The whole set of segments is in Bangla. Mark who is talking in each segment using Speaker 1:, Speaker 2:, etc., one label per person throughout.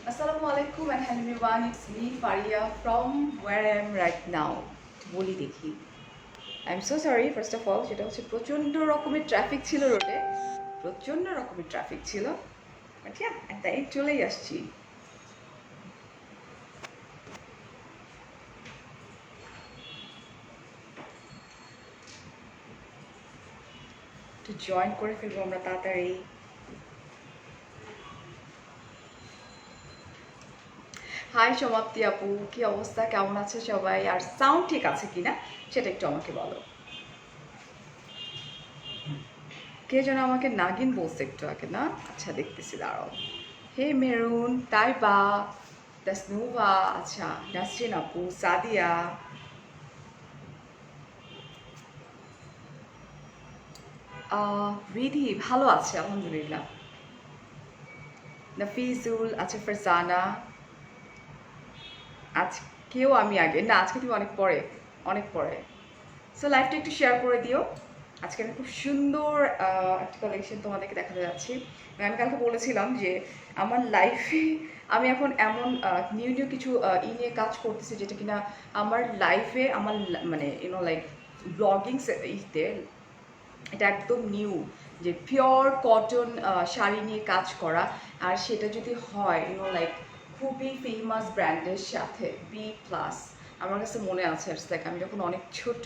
Speaker 1: Assalamu alaikum and hello everyone, it's me Faria from where I am right now. বলি দেখি I am so sorry first of all, সেটা হচ্ছে প্রচণ্ড রকমের ট্রাফিক ছিল রোডে, প্রচণ্ড রকমের ট্রাফিক ছিল, বাট ইয়া তাই চলেই আসছি। একটু জয়েন করে ফেলবো আমরা তাড়াতাড়ি। হাই সমাপ্তি আপু, কি অবস্থা, কেমন আছে সবাই, আর সাউন্ড ঠিক আছে কিনা সেটা একটু আমাকে বলো। কে যেন আমাকে নাগিন বলছে একটু আগে, না আচ্ছা দেখতেছি, দাঁড়াও। হে মেরুন, তাইবা, তাসনুভা, আচ্ছা নাসরিন আপু, সাদিয়া, রিধি ভালো আছে আলহামদুলিল্লাহ, নাফিজুল, আচ্ছা ফারজানা, আজকেও আমি আগে না, আজকে তুমি অনেক পরে, অনেক পরে। সো লাইভটা একটু শেয়ার করে দিও। আজকে আমি খুব সুন্দর একটা কালেকশন তোমাদেরকে দেখাতে যাচ্ছি। আমি কালকে বলেছিলাম যে আমার লাইফে আমি এখন এমন নিউ নিউ কিছু নিয়ে কাজ করতেছি যেটা কিনা আমার লাইফে আমার মানে লাইক ব্লগিং ইতে এটা একদম নিউ, যে পিওর কটন শাড়ি নিয়ে কাজ করা, আর সেটা যদি হয় লাইক খুবই ফেমাস ব্র্যান্ডের সাথে বি প্লাস। আমার কাছে মনে আছে লাইক আমি যখন অনেক ছোট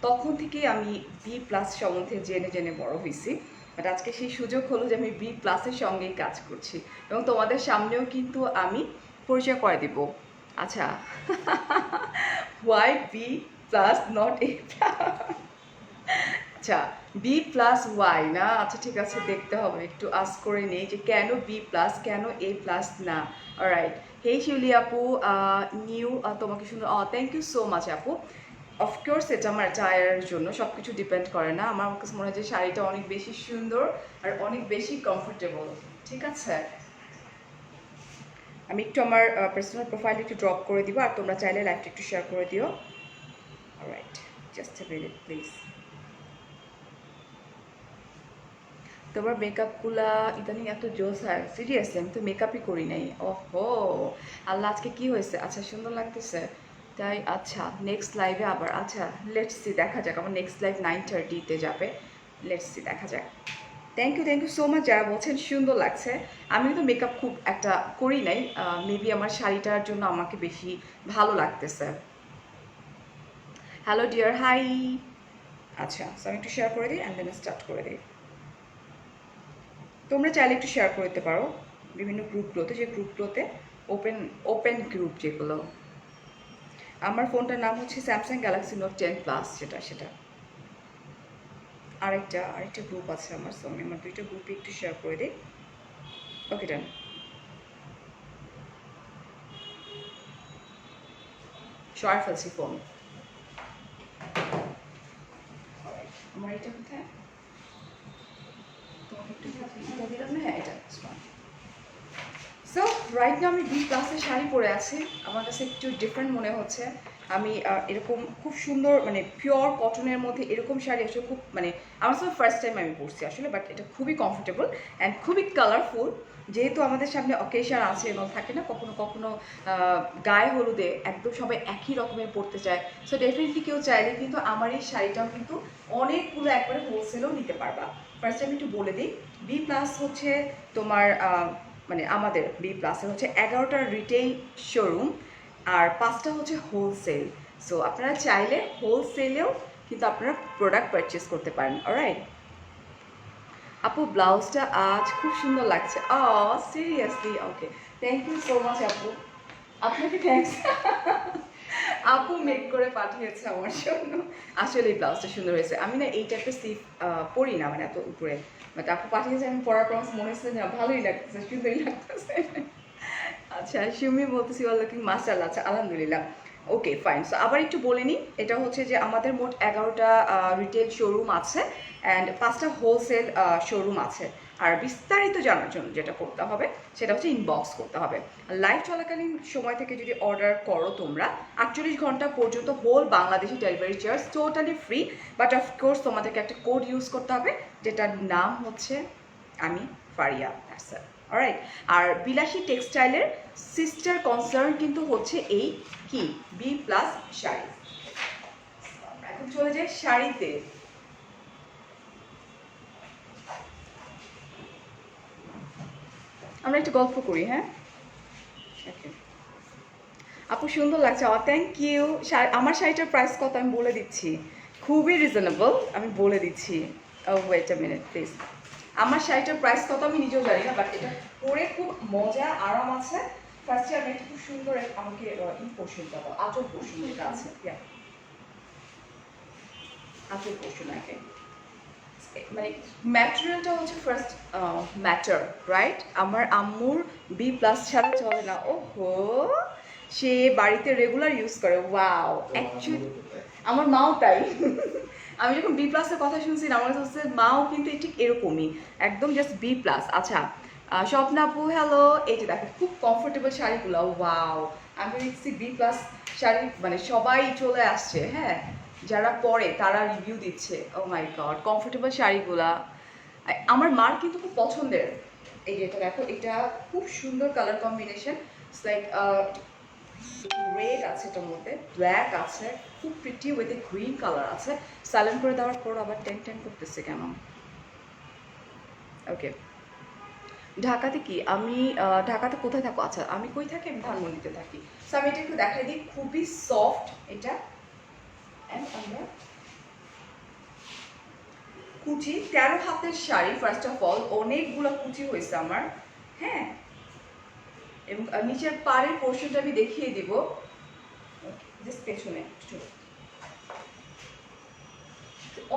Speaker 1: তখন থেকেই আমি বি প্লাস সম্বন্ধে জেনে জেনে বড় হয়েছি, বাট আজকে সেই সুযোগ হলো যে আমি বি প্লাসের সঙ্গেই কাজ করছি এবং তোমাদের সামনেও কিন্তু আমি পরিচয় করে দিব। আচ্ছা why B plus not A plus, আচ্ছা বি প্লাস ওয়াই না, আচ্ছা ঠিক আছে দেখতে হবে, একটু আস করে নেই যে কেন বি প্লাস, কেন এ প্লাস না। অলরাইট, হেই শিউলি আপু, নিউ তোমাকে সুন্দর, থ্যাংক ইউ সো মাচ আপু। অফকোর্স এটা আমার চায়ের জন্য সব কিছু ডিপেন্ড করে না, আমার কাছে মনে হয় যে শাড়িটা অনেক বেশি সুন্দর আর অনেক বেশি কমফোর্টেবল। ঠিক আছে, আমি একটু আমার পার্সোনাল প্রোফাইল একটু ড্রপ করে দিব, আর তোমরা চাইলে লাইভটা একটু শেয়ার করে দিও। Alright, just a minute please. তোমার মেকআপগুলা ইদানিং এত জোস হয়, সিরিয়াসলি আমি তো মেকআপই করি নাই। ওহো আল্লাহ, আজকে কি হয়েছে, আচ্ছা সুন্দর লাগতেছে তাই। আচ্ছা নেক্সট লাইভে আবার, আচ্ছা লেটস সি, দেখা যাক, আমার নেক্সট লাইভ 9:30-তে যাবে, লেটস সি দেখা যাক। থ্যাংক ইউ সো মাচ যারা বলছেন সুন্দর লাগছে। আমি কিন্তু মেকআপ খুব একটা করি নাই, মেবি আমার শাড়িটার জন্য আমাকে বেশি ভালো লাগতেছে। Hello dear, hi. আচ্ছা আমি একটু শেয়ার করে দিই অ্যান্ড দেন স্টার্ট করে দিই। তোমরা চাইলে একটু শেয়ার করে দিতে পারো বিভিন্ন গ্রুপগুলোতে, যে গ্রুপগুলোতে ওপেন ওপেন গ্রুপ যেগুলো। আমার ফোনটার নাম হচ্ছে স্যামসাং গ্যালাক্সি নোট 10 প্লাস, সেটা আরেকটা গ্রুপ আছে আমার, সো আমি আমার দুইটা গ্রুপে একটু শেয়ার করে দিই। ওকে ডান। শর্ট ফেলছি ফোন, আমার এটা কোথায়, তোমাকে একটু এটা দিলাম না, হ্যাঁ এটা। সো রাইট না আমি বি প্লাসের শাড়ি পরে আছি, আমার কাছে একটু ডিফারেন্ট মনে হচ্ছে। আমি এরকম খুব সুন্দর মানে পিওর কটনের মধ্যে এরকম শাড়ি আসলে খুব মানে আমার সব ফার্স্ট টাইম আমি পরছি আসলে, বাট এটা খুবই কমফোর্টেবল অ্যান্ড খুবই কালারফুল। যেহেতু আমাদের সামনে অকেশন আছে এবং থাকে না কখনো কখনো গায়ে হলুদে একদম সবাই একই রকমের পরতে চায়, সো ডেফিনেটলি কেউ চাইলে কিন্তু আমার এই শাড়িটাও কিন্তু অনেকগুলো একবারে হোলসেলও নিতে পারবা। ফার্স্ট আমি একটু বলে দিই, বি প্লাস হচ্ছে তোমার মানে আমাদের বি প্লাসে হচ্ছে 11টা রিটেইল শোরুম আর 5টা হচ্ছে হোলসেল। সো আপনারা চাইলে হোলসেলেও কিন্তু আপনারা প্রোডাক্ট পারচেস করতে পারেন। অলরাইট আপু, ব্লাউজটা আজ খুব সুন্দর লাগছে। Seriously, okay thank you so much আপু, আপনাকে থ্যাংকস। আপু মেক করে পাঠিয়েছে আমার জন্য, আসলে এই ব্লাউজটা সুন্দর হয়েছে। আমি না এই টাইপের স্লিভ পরি না মানে এত উপরে, বাট আপু পাঠিয়েছে, আমি পরার পর মনে হচ্ছে না ভালোই লাগতেছে, সুন্দরই লাগতেছে। আচ্ছা সুমি বলতেছি অল লুকিং মাশাআল্লাহ, আচ্ছা আলহামদুলিল্লাহ। ওকে ফাইন, সো আবার একটু বলে নিই, এটা হচ্ছে যে আমাদের মোট 11টা রিটেল শোরুম আছে অ্যান্ড 5টা হোলসেল শোরুম আছে। আর বিস্তারিত জানার জন্য যেটা করতে হবে সেটা হচ্ছে ইনবক্স করতে হবে। লাইভ চলাকালীন সময় থেকে যদি অর্ডার করো তোমরা 48 ঘন্টা পর্যন্ত whole Bangladeshi delivery charge totally free, but of course তোমাদেরকে একটা কোড ইউজ করতে হবে যেটার নাম হচ্ছে আমি ফারিয়া। অলরাইট। আর বিলাসী টেক্সটাইলের সিস্টার কনসার্ন কিন্তু হচ্ছে এই কি বি প্লাস শাড়ি। এখন চলে যায় শাড়িতে। আমরা একটু গল্প করি, হ্যাঁ? ওকে আপু সুন্দর লাগছে, থ্যাংক ইউ। আমার শাড়িটার প্রাইস কত আমি বলে দিচ্ছি, খুবই রিজনেবল, আমি বলে দিচ্ছি। Wait a minute please. আমার শাড়িটার প্রাইস কত আমি নিজেও জানি না, বাট এটা পরে খুব মজা আরাম আছে। ফার্স্টে আমি একটা খুব সুন্দর আমাকে পোর্শন পাবো, আঁচল পোর্শন যেটা আছে, আঁচল পোর্শন আগে মানে ম্যাটেরিয়ালটা হচ্ছে ফার্স্ট ম্যাটার, রাইট? আমার আম্মুর বি প্লাস ছাড়া চলে না। ওহো, সে বাড়িতে রেগুলার ইউজ করে। ওয়াও, অ্যাকচুয়ালি আমার মাও তাই। আমি যখন বি প্লাসের কথা শুনছি না, আমার কাছে হচ্ছে মাও কিন্তু ঠিক এরকমই, একদম জাস্ট বি প্লাস। আচ্ছা স্বপ্না আপু হ্যালো, এই যে দেখো খুব কমফোর্টেবল শাড়িগুলো। ওয়াও, আমি দেখছি বি প্লাস শাড়ি মানে সবাই চলে আসছে, হ্যাঁ, যারা পরে তারা রিভিউ দিচ্ছে। ও মাই গড, কমফোর্টেবল শাড়িগুলা আমার মার কিন্তু খুব পছন্দের। এই যেটা দেখো, এটা খুব সুন্দর colour combination, it's like red আছে, এটার মধ্যে ব্ল্যাক আছে, খুব pretty with a green colour আছে। সাইলেন্ট করে দেওয়ার পর আবার টেন টেন করতেছে কেন? ওকে, ঢাকাতে কি আমি ঢাকাতে কোথায় থাকো? আচ্ছা আমি কই থাকি, আমি ধানমন্ডিতে থাকি। সো আমি এটা একটু দেখাই দিই, খুবই সফট এটা। অ্যান্ড আমরা কুচি 13 হাতের শাড়ি, ফার্স্ট অফ অল অনেকগুলো কুচি হয়েছে আমার, হ্যাঁ। এবং নিচের পাড়ের পোর্শনটা আমি দেখিয়ে দিব, জাস্ট পেছনে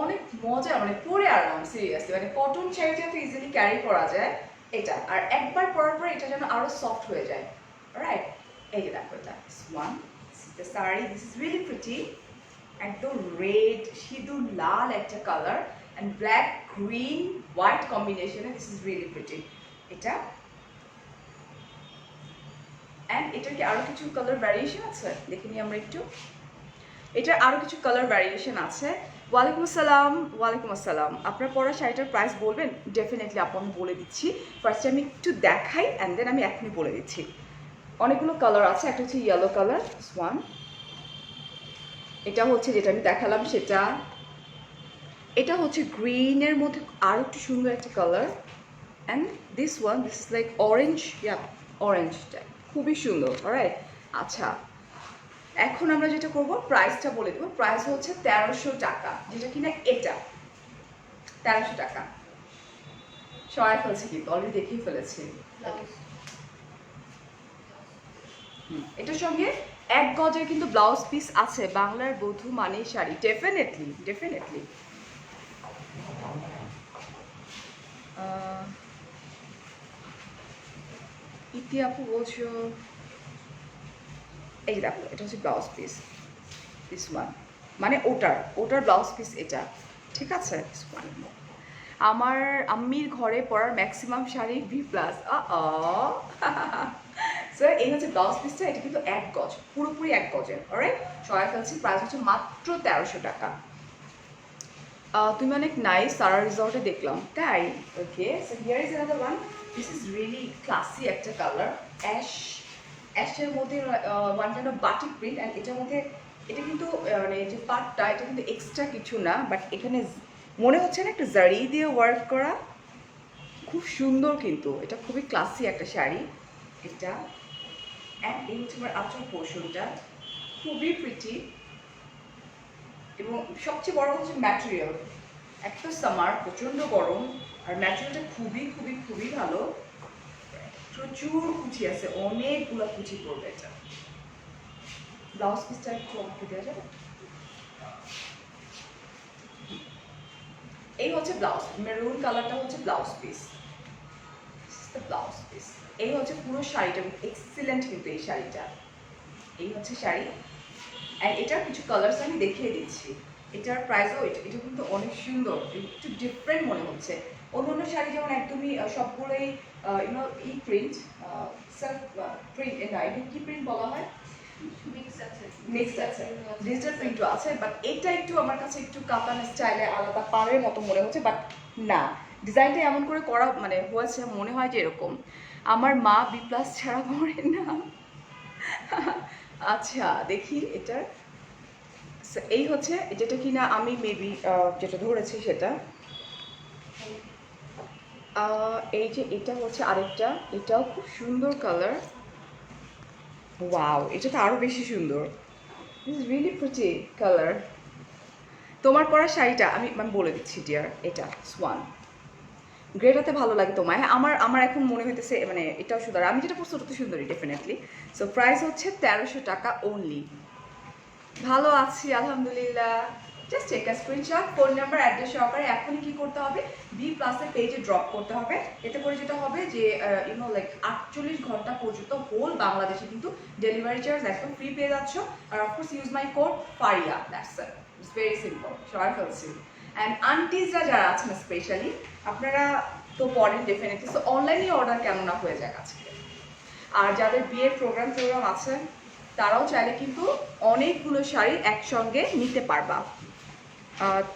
Speaker 1: অনেক মজা, মানে পরে আরাম, সিরিয়াসলি মানে কটন শাড়িটা তো ইজিলি ক্যারি করা যায় এটা, আর একবার পরার পর এটা যেন আরো সফট হয়ে যায়, রাইট? এই যে দেখো, এটা one the sari, this is really pretty, একদম রেড সিঁদুর লাল একটা colour and black green white কম্বিনেশনে, দিস ইজ রিয়েলি প্রিটি এটা। অ্যান্ড এটার কি আরো কিছু কালার ভ্যারিয়েশন আছে, দেখে নিই আমরা একটু। এটার আরো কিছু কালার ভ্যারিয়েশন আছে। ওয়ালাইকুম আসসালাম। ওয়ালাইকুম আসসালাম। আপনার পরা শাড়িটার প্রাইস বলবেন? ডেফিনেটলি আপু আমি বলে দিচ্ছি। ফার্স্টে আমি একটু দেখাই অ্যান্ড দেন আমি এখনই বলে দিচ্ছি। অনেকগুলো কালার আছে, একটা হচ্ছে ইয়েলো কালার, ওয়ান, এটা হচ্ছে যেটা আমি দেখালাম সেটা, এটা হচ্ছে গ্রিনের মধ্যে আরো একটু সুন্দর একটা colour, and this one, this is like orange, yeah অরেঞ্জটা খুবই সুন্দর, অলরাইট। আচ্ছা এখন আমরা যেটা করব, প্রাইসটা বলে দেবো। প্রাইস হচ্ছে 1300 টাকা, যেটা কিনা এটা 1300 টাকা। সরাই ফেলছি কিন্তু, অলরেডি দেখিয়ে ফেলেছি। এটার সঙ্গে 1 গজের কিন্তু ব্লাউজ পিস আছে, বাংলার বধূ মানে শাড়ি, ডেফিনেটলি ডেফিনেটলি। ইতি আপু বলছো, এই দেখো এটা হচ্ছে ব্লাউজ পিস, দিস ওয়ান, মানে ওটার ব্লাউজ পিস এটা, ঠিক আছে? আমার আম্মির ঘরে পরার maximum sari B plus. Sir এই হচ্ছে ব্লাউজ পিসটা, এটা কিন্তু 1 গজ, পুরোপুরি 1 গজের, অলরাইট। সরাই ফেলছি, প্রাইস হচ্ছে মাত্র 1300 টাকা। তুমি অনেক নাইস, সারা রিসর্টে দেখলাম, তাই? Okay, so here is another one, this is really classy একটা কালার, অ্যাশের মধ্যে one kind of batik print, and এটার মধ্যে এটা কিন্তু মানে যে পার্টটা এটা কিন্তু এক্সট্রা কিছু না, বাট এখানে মনে হচ্ছে না একটা জারি দিয়ে ওয়ার্ক করা, খুব সুন্দর কিন্তু এটা, খুবই ক্লাসি একটা শাড়ি এটা। অ্যান্ড এই হচ্ছে আমার আঁচল পোর্শনটা, খুবই প্রিটি, এবং সবচেয়ে বড় হচ্ছে ম্যাটেরিয়াল, একটা সামার প্রচণ্ড গরম, আর ম্যাটেরিয়ালটা খুবই খুবই খুবই ভালো, প্রচুর কুচি আছে, অনেকগুলো কুচি পড়বে এটা। ব্লাউজ পিসটা একটু আমাকে দেওয়া যাবে? এই হচ্ছে ব্লাউজ, মেরুন কালারটা হচ্ছে ব্লাউজ পিস, ব্লাউজ পিস। এই হচ্ছে পুরো শাড়িটা, এক্সিলেন্ট কিন্তু এই শাড়িটা, এই হচ্ছে শাড়ি। অ্যান্ড এটার কিছু কালার্স আমি দেখিয়ে দিচ্ছি। এটার প্রাইসও এটা কিন্তু অনেক সুন্দর, একটু ডিফারেন্ট মনে হচ্ছে। অন্য শাড়ি যেমন একদমই সবগুলোই ইউনো ই প্রিন্ট, সেলফ প্রিন্ট, না এটা কি প্রিন্ট বলা হয়, মিক্স আছে, ডিজিটাল প্রিন্টও আছে, বাট এটা একটু আমার কাছে একটু কাতান স্টাইলে আলাদা পাড়ের মতো মনে হচ্ছে, বাট না, ডিজাইনটা এমন করে করা মানে হয়েছে, মনে হয় যে এরকম আমার মা বি প্লাস ছাড়া পড়ে না। আচ্ছা দেখি এটার। So, এই হচ্ছে যেটা কিনা আমি মেবি যেটা ধরেছি সেটা। এই যে এটা হচ্ছে আরেকটা, এটাও খুব সুন্দর কালার। ওয়াও, এটা তো আরো বেশি সুন্দর। This really pretty colour. তোমার পরা শাড়িটা আমি আমি বলে দিচ্ছি ডিয়ার, এটা সোয়ান গ্রেটাতে ভালো লাগে তোমায়। হ্যাঁ, আমার আমার এখন মনে হইতেছে মানে এটাও সুন্দর, আমি যেটা পরছি ওটা তো সুন্দরই ডেফিনেটলি। সো প্রাইস হচ্ছে 1300 টাকা অনলি। ভালো আছি আলহামদুলিল্লাহ। Just take a screenshot, phone number address সহকারে এখনই কি করতে হবে, বি প্লাসের পেজে ড্রপ করতে হবে। এতে করে যেটা হবে যে লাইক 48 ঘন্টা পর্যন্ত হোল বাংলাদেশে কিন্তু ডেলিভারি চার্জ একদম ফ্রি পেয়ে যাচ্ছ। আর of course use my code Faria, that's it, it's very simple, সবাই ফেলছি। অ্যান্ড আন্টিজরা যারা আছেন স্পেশালি, আপনারা তো পড়েন ডেফিনেটলি, সো অনলাইনে অর্ডার কেন না হয়ে যায় আজকে। আর যাদের বিয়ের প্রোগ্রাম আছে তারাও চাইলে কিন্তু অনেকগুলো শাড়ি একসঙ্গে নিতে পারবা।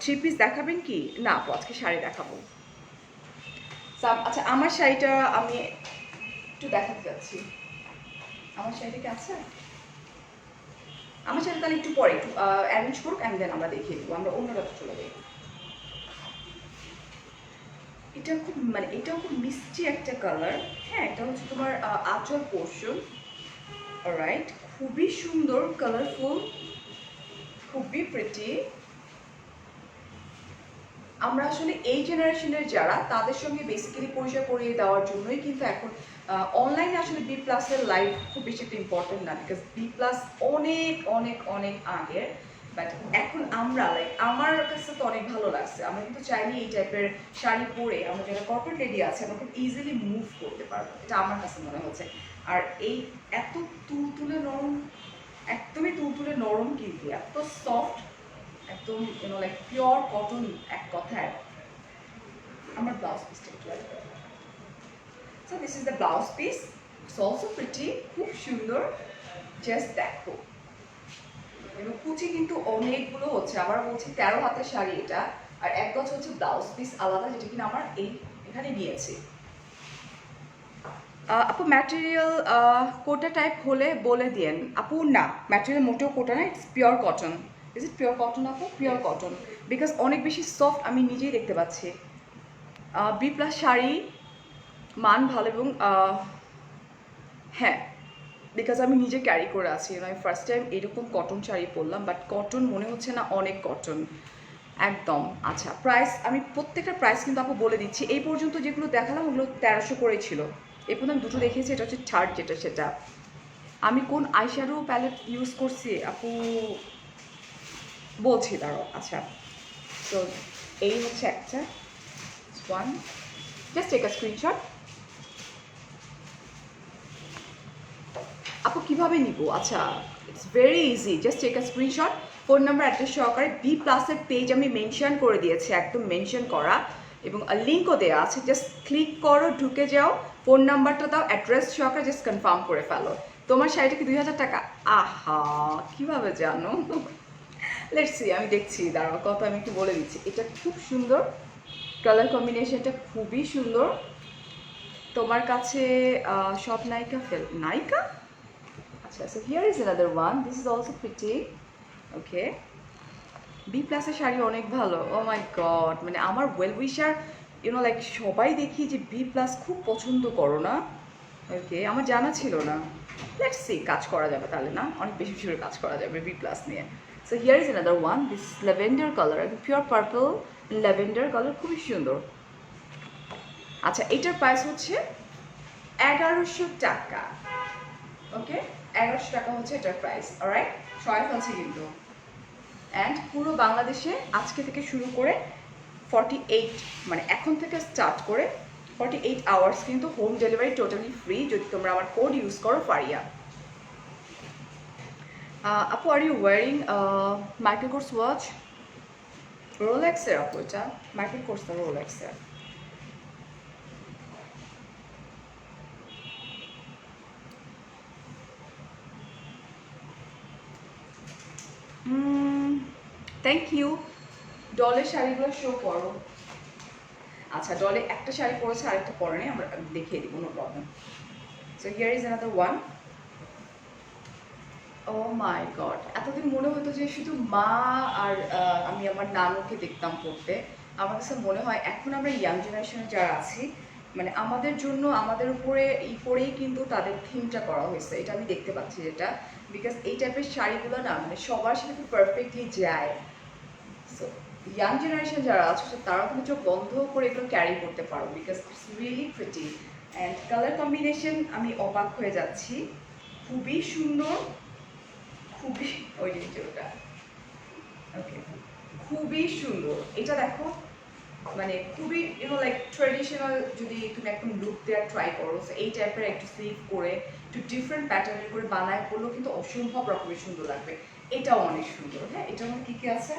Speaker 1: 3 পিস দেখাবেন কি? না আপু, আজকে শাড়ি দেখাবো। আচ্ছা, আমার শাড়িটা আমি একটু দেখাতে যাচ্ছি। আমার শাড়িটা কি আছে? আমার শাড়িটা তাহলে একটু পরে একটু অ্যারেঞ্জ করুক, অ্যান্ড দেন আমরা দেখিয়ে দেবো, আমরা অন্যরাতে চলে যাই। এটা খুব মানে এটাও খুব মিষ্টি একটা কালার। হ্যাঁ, এটা হচ্ছে তোমার আঁচল পোর্শন। অলরাইট, খুবই সুন্দর, কালারফুল, খুবই প্রিটি। আমরা আসলে এই জেনারেশনের যারা, তাদের সঙ্গে বেসিক্যালি পরিচয় করিয়ে দেওয়ার জন্যই কিন্তু এখন অনলাইনে আসলে বি প্লাসের লাইফ খুব বেশি একটা ইম্পর্টেন্ট না, বিকজ বি প্লাস অনেক অনেক অনেক আগের। বাট এখন আমরা লাইক আমার কাছে তো অনেক ভালো লাগছে, আমরা কিন্তু চাইলে এই টাইপের শাড়ি পরে আমরা যারা কর্পোরেট লেডি আছে আমরা খুব ইজিলি মুভ করতে পারবো, এটা আমার কাছে মনে হচ্ছে। আর এই এত তুলতুলে নরম, একদমই তুলতুলে নরম, কিন্তু এত সফট, একদম লাইক পিওর কটন এক কথায়। আমার ব্লাউজ পিসটা একটু আসবে। So this is the blouse piece, it's also pretty, খুব সুন্দর। জাস্ট দেখো, এবং কুচি কিন্তু অনেকগুলো হচ্ছে, আবার বলছি 13 হাতের শাড়ি এটা। আর এক গজ হচ্ছে ব্লাউজ পিস আলাদা, যেটা কিনা আমার এই এখানে নিয়েছি। আপু ম্যাটেরিয়াল কোটা টাইপ হলে বলে দিয়েন। আপু না, ম্যাটেরিয়াল মোটেও কোটা না, it's pure cotton. Is it pure cotton আপু? পিওর কটন, বিকজ অনেক বেশি সফট, আমি নিজেই দেখতে পাচ্ছি। বি প্লাস শাড়ি মান ভালো, এবং হ্যাঁ, বিকজ আমি নিজে ক্যারি করে আছি, আমি ফার্স্ট টাইম এরকম কটন শাড়ি পরলাম, বাট কটন মনে হচ্ছে না, অনেক কটন একদম। আচ্ছা, প্রাইস আমি প্রত্যেকটা প্রাইস কিন্তু আপু বলে দিচ্ছি। এই পর্যন্ত যেগুলো দেখালাম ওগুলো 1300 করেই ছিল। এই পর্যন্ত আমি দুটো দেখিয়েছি, এটা হচ্ছে থার্ড যেটা সেটা। আমি কোন আইশ্যাডো প্যালেট ইউজ করছি আপু বলছি, দাঁড়াও। আচ্ছা, তো এই হচ্ছে একটা one, just take a screenshot. আপু কিভাবে নিব? আচ্ছা, it's very easy, just take a screenshot, phone number address সহকারে। বি প্লাসের পেজ আমি মেনশন করে দিয়েছি, একদম মেনশন করা, এবং লিঙ্কও দেওয়া আছে। জাস্ট ক্লিক করো, ঢুকে যাও, ফোন নাম্বারটা দাও, অ্যাড্রেস সহকারে জাস্ট কনফার্ম করে ফেলো। তোমার শাড়িটা কি 2000 টাকা? আহা, কিভাবে জানো? লেটস সি, আমি দেখছি, দাঁড়াও কত, আমি একটু বলে দিচ্ছি। এটা খুব সুন্দর, কালার কম্বিনেশনটা খুবই সুন্দর। তোমার কাছে সব নায়িকা নায়িকা? আচ্ছা, so here is another one. This is also pretty. Okay. B প্লাসের শাড়ি অনেক ভালো। ও মাই গড, মানে আমার ওয়েল উইশার লাইক সবাই দেখি যে বি প্লাস খুব পছন্দ করো না। ওকে, আমার জানা ছিল না। লেটস সি, কাজ করা যাবে তাহলে, না অনেক বেশি বেশি করে কাজ করা যাবে বি প্লাস নিয়ে। So here is another one, this lavender colour, pure purple lavender colour, খুবই সুন্দর। আচ্ছা, এটার প্রাইস হচ্ছে 1100 টাকা। ওকে, 1100 টাকা হচ্ছে এটার প্রাইস। অলরাইট, সবাই ফেলছে কিন্তু। অ্যান্ড পুরো বাংলাদেশে আজকে থেকে শুরু করে 48, মানে এখন থেকে স্টার্ট করে 48 আওয়ার্স কিন্তু হোম ডেলিভারি টোটালি ফ্রি, যদি তোমরা আমার কোড ইউজ করো ফারিয়া। আপু, are you wearing Michael Kors watch? রোলেক্সের আপু, এটা মাইকেল কোর্স না, রোলেক্সের। Thank you. ডলের শাড়িগুলো শো করো। আচ্ছা, ডলে একটা শাড়ি পরেছে আরেকটা পরে নেই, আমরা দেখিয়ে দিব, no problem. So here is another one. Oh my God, এতদিন মনে হতো যে শুধু মা আর আমি আমার নানুকে দেখতাম পড়তে। আমার কাছে মনে হয় এখন আমরা ইয়াং জেনারেশনে যারা আছি, মানে আমাদের জন্য আমাদের উপরে করেই কিন্তু তাদের থিমটা করা হয়েছে, এটা আমি দেখতে পাচ্ছি যেটা, বিকজ এই টাইপের শাড়িগুলো না মানে সবার সাথে খুব পারফেক্টলি যায়। সো ইয়াং জেনারেশন যারা আছে তারাও কিন্তু চোখ বন্ধ করে এগুলো ক্যারি করতে পারো, because it's really pretty and colour combination আমি অবাক হয়ে যাচ্ছি, খুবই সুন্দর, খুবই ওই যে ওটা ওকে, খুবই সুন্দর। এটা দেখো মানে খুবই লাইক ট্রেডিশনাল, যদি তুমি একদম লুক দেওয়ার ট্রাই করো এই টাইপের একটু স্লিভ করে একটু ডিফারেন্ট প্যাটার্নের করে বানায় পড়লেও কিন্তু অসম্ভব রকমের সুন্দর লাগবে। এটাও অনেক সুন্দর। হ্যাঁ, এটার মধ্যে কী কী আছে,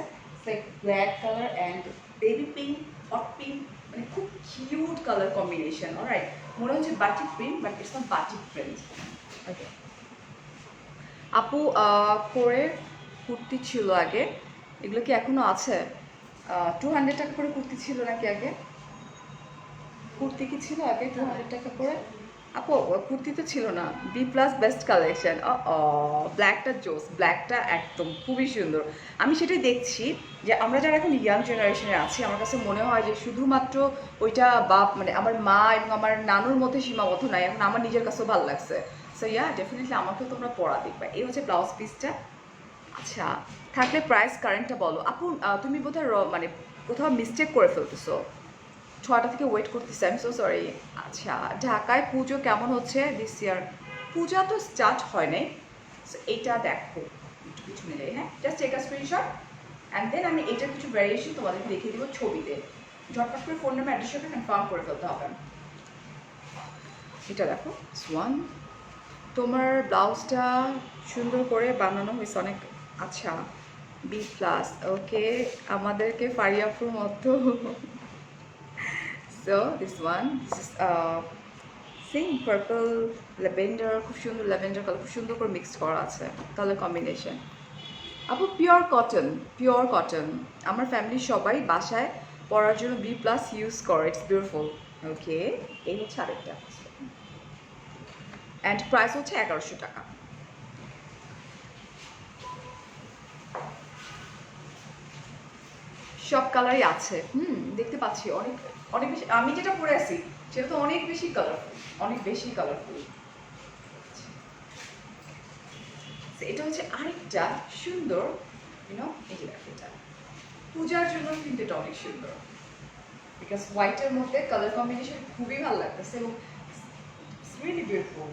Speaker 1: like black colour and baby pink, hot pink, মানে খুব কিউট কালার কম্বিনেশন। অলরাইট, মনে হচ্ছে batik print, but it's not batik print. Okay, আপু করে কুর্তি ছিল আগে, এগুলো কি এখনো আছে? 200 টাকা করে কুর্তি ছিল নাকি আগে? কুর্তি কি ছিল আগে 200 টাকা করে? আপু কুর্তি তো ছিল না। B plus best collection. ব্ল্যাকটা জোস, ব্ল্যাকটা একদম খুবই সুন্দর। আমি সেটাই দেখছি যে আমরা যারা এখন ইয়াং জেনারেশনে আছি, আমার কাছে মনে হয় যে শুধুমাত্র ওইটা বাপ মানে আমার মা এবং আমার নানুর মধ্যে সীমাবদ্ধ নাই, এখন আমার নিজের কাছেও ভালো লাগছে। সো ইয়া, ডেফিনেটলি আমাকেও তোমরা পড়া দেখবে। এই হচ্ছে ব্লাউজ পিসটা। আচ্ছা, থাকলে প্রাইস কারেন্টটা বলো আপু। তুমি বোধহয় মানে কোথাও মিস্টেক করে ফেলতেছো, 6টা থেকে ওয়েট করতেছি, আই এম সো সরি। আচ্ছা, ঢাকায় পুজো কেমন হচ্ছে দিস ইয়ার? পূজা তো স্টার্ট হয় নাই, এইটা দেখো একটু পিছনে যাই। হ্যাঁ, just take a screenshot and then আমি এইটার কিছু ভ্যারিয়েশন তোমাদেরকে দেখিয়ে দিব ছবিতে। ঝটপট করে ফোন নাম্বার অ্যাড্রেসটা কনফার্ম করে ফেলতে হবে। এটা দেখো সোয়ান, তোমার ব্লাউজটা সুন্দর করে বানানো হয়েছে অনেক। আচ্ছা, বি প্লাস, ওকে, আমাদেরকে ফারিয়াপুর মতো। So this one, this is same purple lavender, খুব সুন্দর ল্যাভেন্ডার কালার, খুব সুন্দর করে মিক্সড করা আছে কালার কম্বিনেশন। আপু পিওর কটন, পিওর কটন, আমার ফ্যামিলির সবাই বাসায় পরার জন্য বি প্লাস ইউজ করে, ইটস বিউটিফুল। ওকে, এই হচ্ছে আরেকটা অ্যান্ড প্রাইস হচ্ছে 1100 টাকা। সব কালারই আছে, দেখতে পাচ্ছি অনেক অনেক বেশি। আমি যেটা পরে আছি সেটা তো অনেক বেশি কালারফুল, অনেক বেশি কালারফুল। এটা হচ্ছে আরেকটা সুন্দর, এই যে দেখো, এটা পূজার জন্য কিন্তু এটা অনেক সুন্দর, বিকজ হোয়াইটের মধ্যে কালার কম্বিনেশন খুবই ভালো লাগতেছে এবং রিয়েলি বিউটিফুল।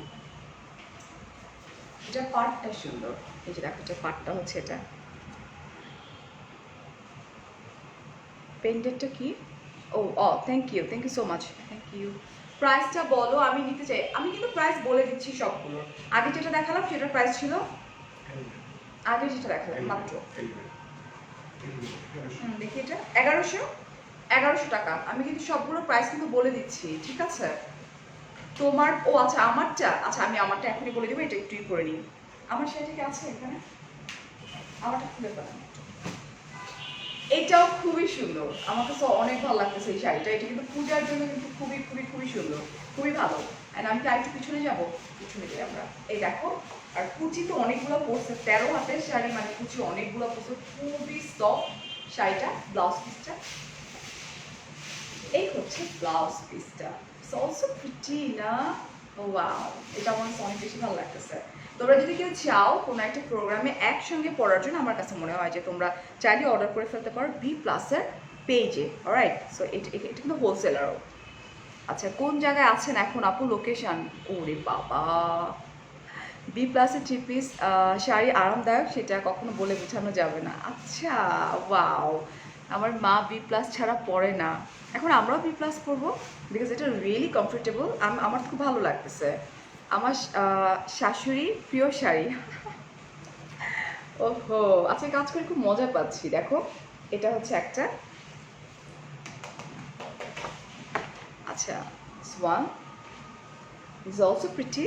Speaker 1: এটা পার্টটা সুন্দর, এই যে দেখো, এটা পার্টটা হচ্ছে এটা। পেন্ডেন্টটা কি? Thank you so much, thank you. প্রাইসটা বলো, আমি নিতে চাই। আমি কিন্তু প্রাইস বলে দিচ্ছি সবগুলো। আগে যেটা দেখালাম সেটার প্রাইস ছিল, আগে যেটা দেখালাম মাত্র, দেখি এটা 1100 টাকা। আমি কিন্তু সবগুলো প্রাইস কিন্তু বলে দিচ্ছি, ঠিক আছে? তোমার আচ্ছা, আমারটা, আচ্ছা আমি আমারটা এখনই বলে দেবো, এটা একটুই করে নিই। আমার শাড়িটা কি আছে এখানে? আমারটা খুলে ফেলাম। এটাও খুবই সুন্দর, আমার কাছে অনেক ভালো লাগতেছে এই শাড়িটা। এটা কিন্তু পূজার জন্য কিন্তু খুবই খুবই খুবই সুন্দর, খুবই ভালো। অ্যান্ড আমি কি আরেকটু পিছনে যাবো? পিছনে যাই আমরা। এই দেখো, আর কুচি তো অনেকগুলো পড়ছে, 13 হাতের শাড়ি মানে কুচি অনেকগুলো পড়ছে, খুবই সফট শাড়িটা। ব্লাউজ পিসটা এই হচ্ছে ব্লাউজ পিসটা, ইটস অলসো প্রিটি না? ওয়াও, এটা আমার অনেক বেশি ভালো লাগতেছে। তোমরা যদি কেউ চাও কোনো একটা প্রোগ্রামে একসঙ্গে পড়ার জন্য, আমার কাছে মনে হয় যে তোমরা চাইলে অর্ডার করে ফেলতে পারো বি প্লাসের পেজে। অলরাইট, সো এটা কিন্তু হোলসেলারও। আচ্ছা, কোন জায়গায় আছেন এখন আপু, লোকেশন? ওরে বাবা, বি প্লাসের 3 পিস শাড়ি আরামদায়ক সেটা কখনো বলে বোঝানো যাবে না। আচ্ছা, ওয়াও, আমার মা বি প্লাস ছাড়া পরে না, এখন আমরাও বি প্লাস পরবো, বিকজ এটা রিয়েলি কমফোর্টেবল। আমার খুব ভালো লাগতেছে। আমার শাশুড়ি প্রিয় শাড়ি। ওহো, আচ্ছা, কাজ করে খুব মজা পাচ্ছি। দেখো, এটা হচ্ছে একটা, আচ্ছা, ওয়ান ইজ অলসো প্রিটি।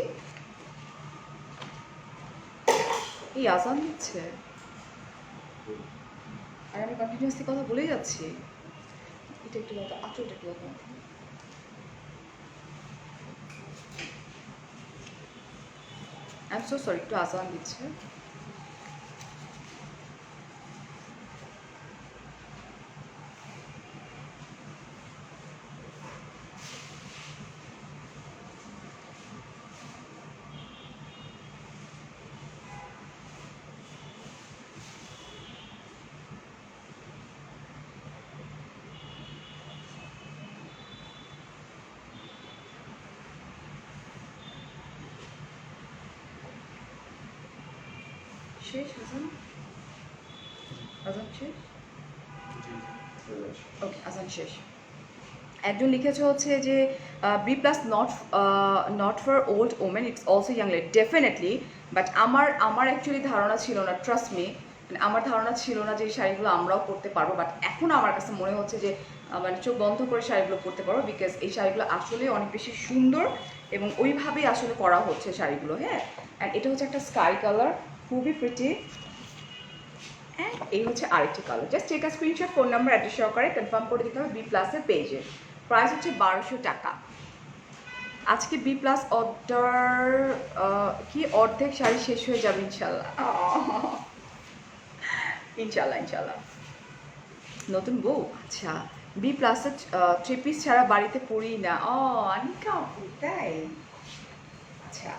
Speaker 1: এই আজান দিচ্ছে আর আমি কন্টিনিউয়াসলি কথা বলেই যাচ্ছি। এইটা একটু দাও, আঁচলটা একটু দাও। আই এম সো সরি, একটু আজান দিচ্ছে। শেষ আজান? আজান শেষ? ওকে, আজান শেষ। একজন লিখেছে হচ্ছে যে B plus not for old women, it's also young lady. Definitely, but আমার অ্যাকচুয়ালি ধারণা ছিল না, ট্রাস্ট মি, আমার ধারণা ছিল না যে এই শাড়িগুলো আমরাও পরতে পারবো। বাট এখন আমার কাছে মনে হচ্ছে যে মানে চোখ বন্ধ করে শাড়িগুলো পরতে পারবো, বিকজ এই শাড়িগুলো আসলে অনেক বেশি সুন্দর এবং ওইভাবেই আসলে করা হচ্ছে শাড়িগুলো। হ্যাঁ, অ্যান্ড এটা হচ্ছে একটা স্কাই কালার, খুবই প্রিটি। অ্যান্ড এই হচ্ছে আরেকটি colour. Just take a screenshot, phone number address সহকারে কনফার্ম করে দিতে হবে বি প্লাসের পেজে। প্রাইস হচ্ছে 1200 টাকা। আজকে বি প্লাস অর্ডার কি অর্ধেক শাড়ি শেষ হয়ে যাবে ইনশাল্লাহ। ইনশাল্লাহ ইনশাল্লাহ। নতুন বউ, আচ্ছা। বি প্লাসের 3 পিস ছাড়া বাড়িতে পরি না। আনিকা আপু, তাই? আচ্ছা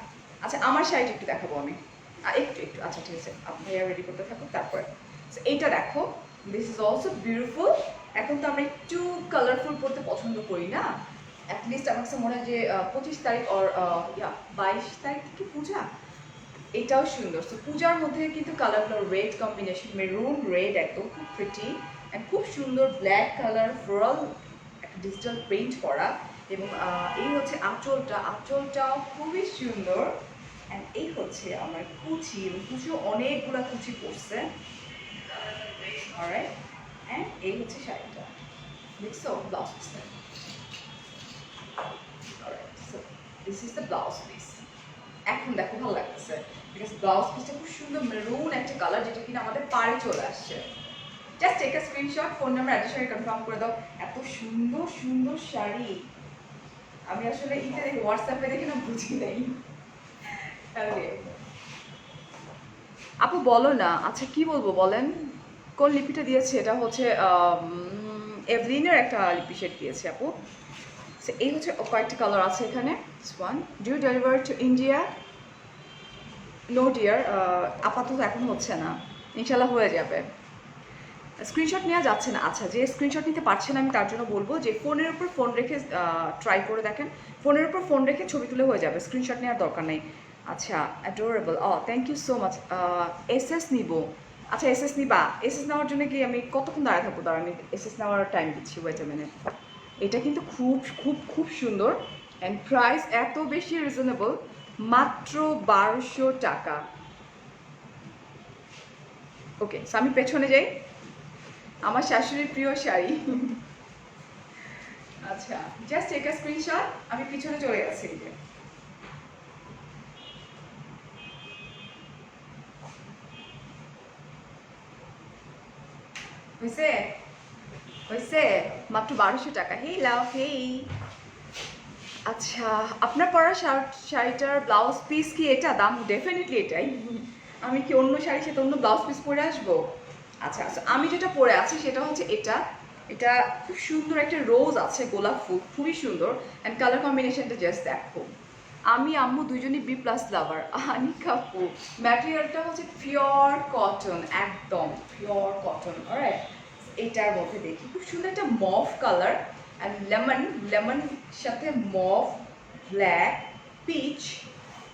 Speaker 1: আচ্ছা, আমার শাড়িটা একটু দেখাবো আমি। একটু একটু, আচ্ছা ঠিক আছে, আপনি রেডি করতে থাকুন। তারপরে এইটা দেখো, দিস ইজ অলসো বিউটিফুল। এখন তো আমরা একটু কালারফুল পড়তে পছন্দ করি না, অ্যাটলিস্ট আমার কাছে মনে হয় যে 25 তারিখ ওর 22 তারিখ থেকে পূজা, এটাও সুন্দর। সো পূজার মধ্যে কিন্তু কালারগুলো রেড কম্বিনেশন, মেরুন রেড, একদম খুব প্রিটি অ্যান্ড খুব সুন্দর ব্ল্যাক কালার ফ্লোরাল একটা ডিজিটাল প্রিন্ট করা। এবং এই হচ্ছে আঁচলটাও খুবই সুন্দর। অ্যান্ড এই হচ্ছে আমার কুচি, এবং কুচিও অনেকগুলো কুচি পড়ছে। অলরাইট, অ্যান্ড এই হচ্ছে শাড়িটা, দেখছো ব্লাউজ পিসটা। Alright, so this is the blouse piece. এখন দেখো ভালো লাগতেছে, বিকজ ব্লাউজ পিসটা খুব সুন্দর মেরুন একটা কালার, যেটা কিনা আমাদের পাড়ে চলে আসছে। Just take a screenshot, phone number address সঙ্গে কনফার্ম করে দাও। এত সুন্দর সুন্দর শাড়ি আমি আসলে ইতে দেখি, হোয়াটসঅ্যাপে দেখে না বুঝি নাই। আপু বলো না, আচ্ছা কি বলবো বলেন, কোন লিপিটা দিয়েছে? এটা হচ্ছে এভলিনের একটা লিপি শেড দিয়েছে আপু। এই হচ্ছে কয়েকটি কালার আছে এখানে। One, do you deliver to India? No dear, আপাতত এখন হচ্ছে না, ইনশাল্লাহ হয়ে যাবে। স্ক্রিনশট নেওয়া যাচ্ছে না। আচ্ছা, যে স্ক্রিনশট নিতে পারছেন আমি তার জন্য বলবো যে ফোনের উপর ফোন রেখে ট্রাই করে দেখেন, ফোনের উপর ফোন রেখে ছবি তুলে হয়ে যাবে, স্ক্রিনশট নেওয়ার দরকার নেই। আচ্ছা, adorable, thank you so much. SS নিব? আচ্ছা এসএস নিবা? এসএস নেওয়ার জন্য কি আমি কতক্ষণ দাঁড়ায় থাকবো? আমি এসএস নেওয়ার টাইম দিচ্ছি, ওয়েট আ মিনিট। এটা কিন্তু খুব খুব খুব সুন্দর অ্যান্ড প্রাইস এত বেশি রিজনেবল, মাত্র 1200 টাকা। ওকে, আমি পেছনে যাই, আমার শাশুড়ির প্রিয় শাড়ি। আচ্ছা, জাস্ট টেক আ স্ক্রিনশট, আমি পিছনে চলে গেছি। হয়েছে হয়েছে, মাত্র 1200 টাকা। হেই লাভ, হেই। আচ্ছা, আপনার পরা শাড়িটার ব্লাউজ পিস কি এটা? দাম ডেফিনেটলি এটাই। আমি কি অন্য শাড়ির সাথে অন্য ব্লাউজ পিস পরে আসবো? আচ্ছা আচ্ছা, আমি যেটা পরে আছি সেটা হচ্ছে এটা। এটা খুব সুন্দর একটা রোজ আছে, গোলাপ ফুল, খুবই সুন্দর অ্যান্ড কালার কম্বিনেশনটা জাস্ট দেখো। আমি আম্মু দুইজনই বি প্লাস লাভার। আনিকা আপু, ম্যাটেরিয়ালটা হচ্ছে পিওর কটন, একদম পিওর কটন। অলরাইট, এটার মধ্যে দেখি খুব সুন্দর একটা মফ কালার অ্যান্ড লেমন সাথে মফ, ব্ল্যাক, পিচ,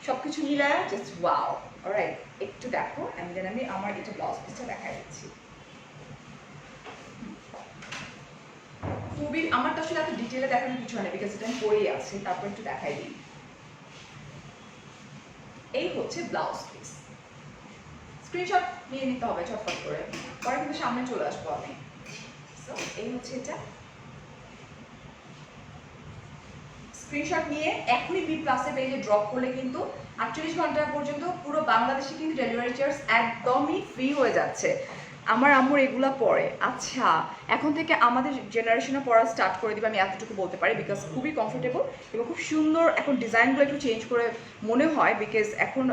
Speaker 1: সব কিছু মিলায় জাস্ট ওয়াও। অলরাইট, একটু দেখো অ্যান্ড দেন আমি আমার এটা ব্লাউজ পিসটা দেখাই দিচ্ছি। খুবই, আমার তো আসলে এত ডিটেলে দেখানোর কিছু হয় না, বিকজ এটা আমি পরেই আছি, তারপর একটু দেখাই দিই। এই হচ্ছে ব্লাউজ পিস। স্ক্রিনশট নিয়ে নিতে হবে চটপট করে, পরে কিন্তু সামনে চলে আসবো আমি। সো এই হচ্ছে এটা, স্ক্রিনশট নিয়ে এখনই বি প্লাসে পেজে ড্রপ করলে কিন্তু 48 ঘন্টা পর্যন্ত পুরো বাংলাদেশে কিন্তু ডেলিভারি চার্জ একদমই ফ্রি হয়ে যাচ্ছে। আমার আম্মুর এগুলা পরে। আচ্ছা, এখন থেকে আমাদের জেনারেশনে পড়া স্টার্ট করে দিবে, আমি এতটুকু বলতে পারি, বিকজ খুবই কমফোর্টেবল এবং খুব সুন্দর। এখন ডিজাইনগুলো একটু চেঞ্জ করে মনে হয়, বিকজ এখন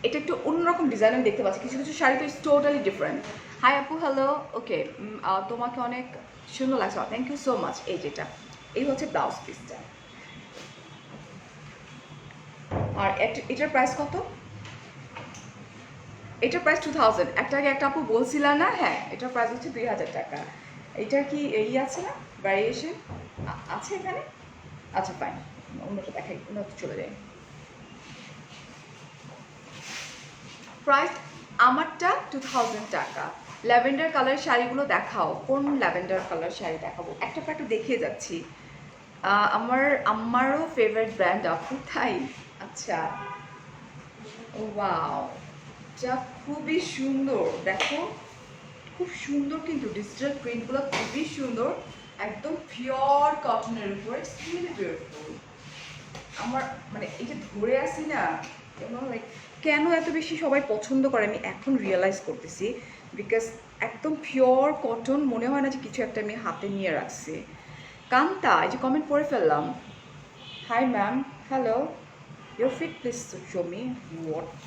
Speaker 1: এটা একটু অন্যরকম ডিজাইন আমি দেখতে পাচ্ছি, কিছু কিছু শাড়ি তো টোটালি ডিফারেন্ট। হাই আপু, হ্যালো। ওকে, তোমাকে অনেক সুন্দর লাগছে, থ্যাংক ইউ সো মাচ। এই যেটা, এই হচ্ছে ব্লাউজ পিসটা। আর এটার প্রাইস কত? এটার প্রাইস 2000। একটা আগে একটা আপু বলছিলাম না, হ্যাঁ এটার প্রাইস হচ্ছে 2000 টাকা। এটার কি এই আছে না, ভ্যারিয়েশন আছে এখানে? আচ্ছা ফাইন, অন্যটা দেখাই, অন্যটা চলে যায়। প্রাইস আমারটা 2000 টাকা। ল্যাভেন্ডার কালারের শাড়িগুলো দেখাও, কোন ল্যাভেন্ডার কালার শাড়ি দেখাবো? একটা পর একটা দেখিয়ে যাচ্ছি। আমারও ফেভারিট ব্র্যান্ড আপু, তাই? আচ্ছা, ওয়াও, যা খুবই সুন্দর, দেখো খুব সুন্দর, কিন্তু ডিজিটাল প্রিন্টগুলো খুবই সুন্দর, একদম পিওর কটনের উপরে, রিয়েলি বিউটিফুল। আমার মানে এই যে ধরে আসি না, লাইক কেন এত বেশি সবাই পছন্দ করে আমি এখন রিয়েলাইজ করতেছি, বিকজ একদম পিওর কটন, মনে হয় না যে কিছু একটা আমি হাতে নিয়ে রাখছি। কান্তা, এই যে কমেন্ট পড়ে ফেললাম। Hi ma'am, hello, your fit please show me. What,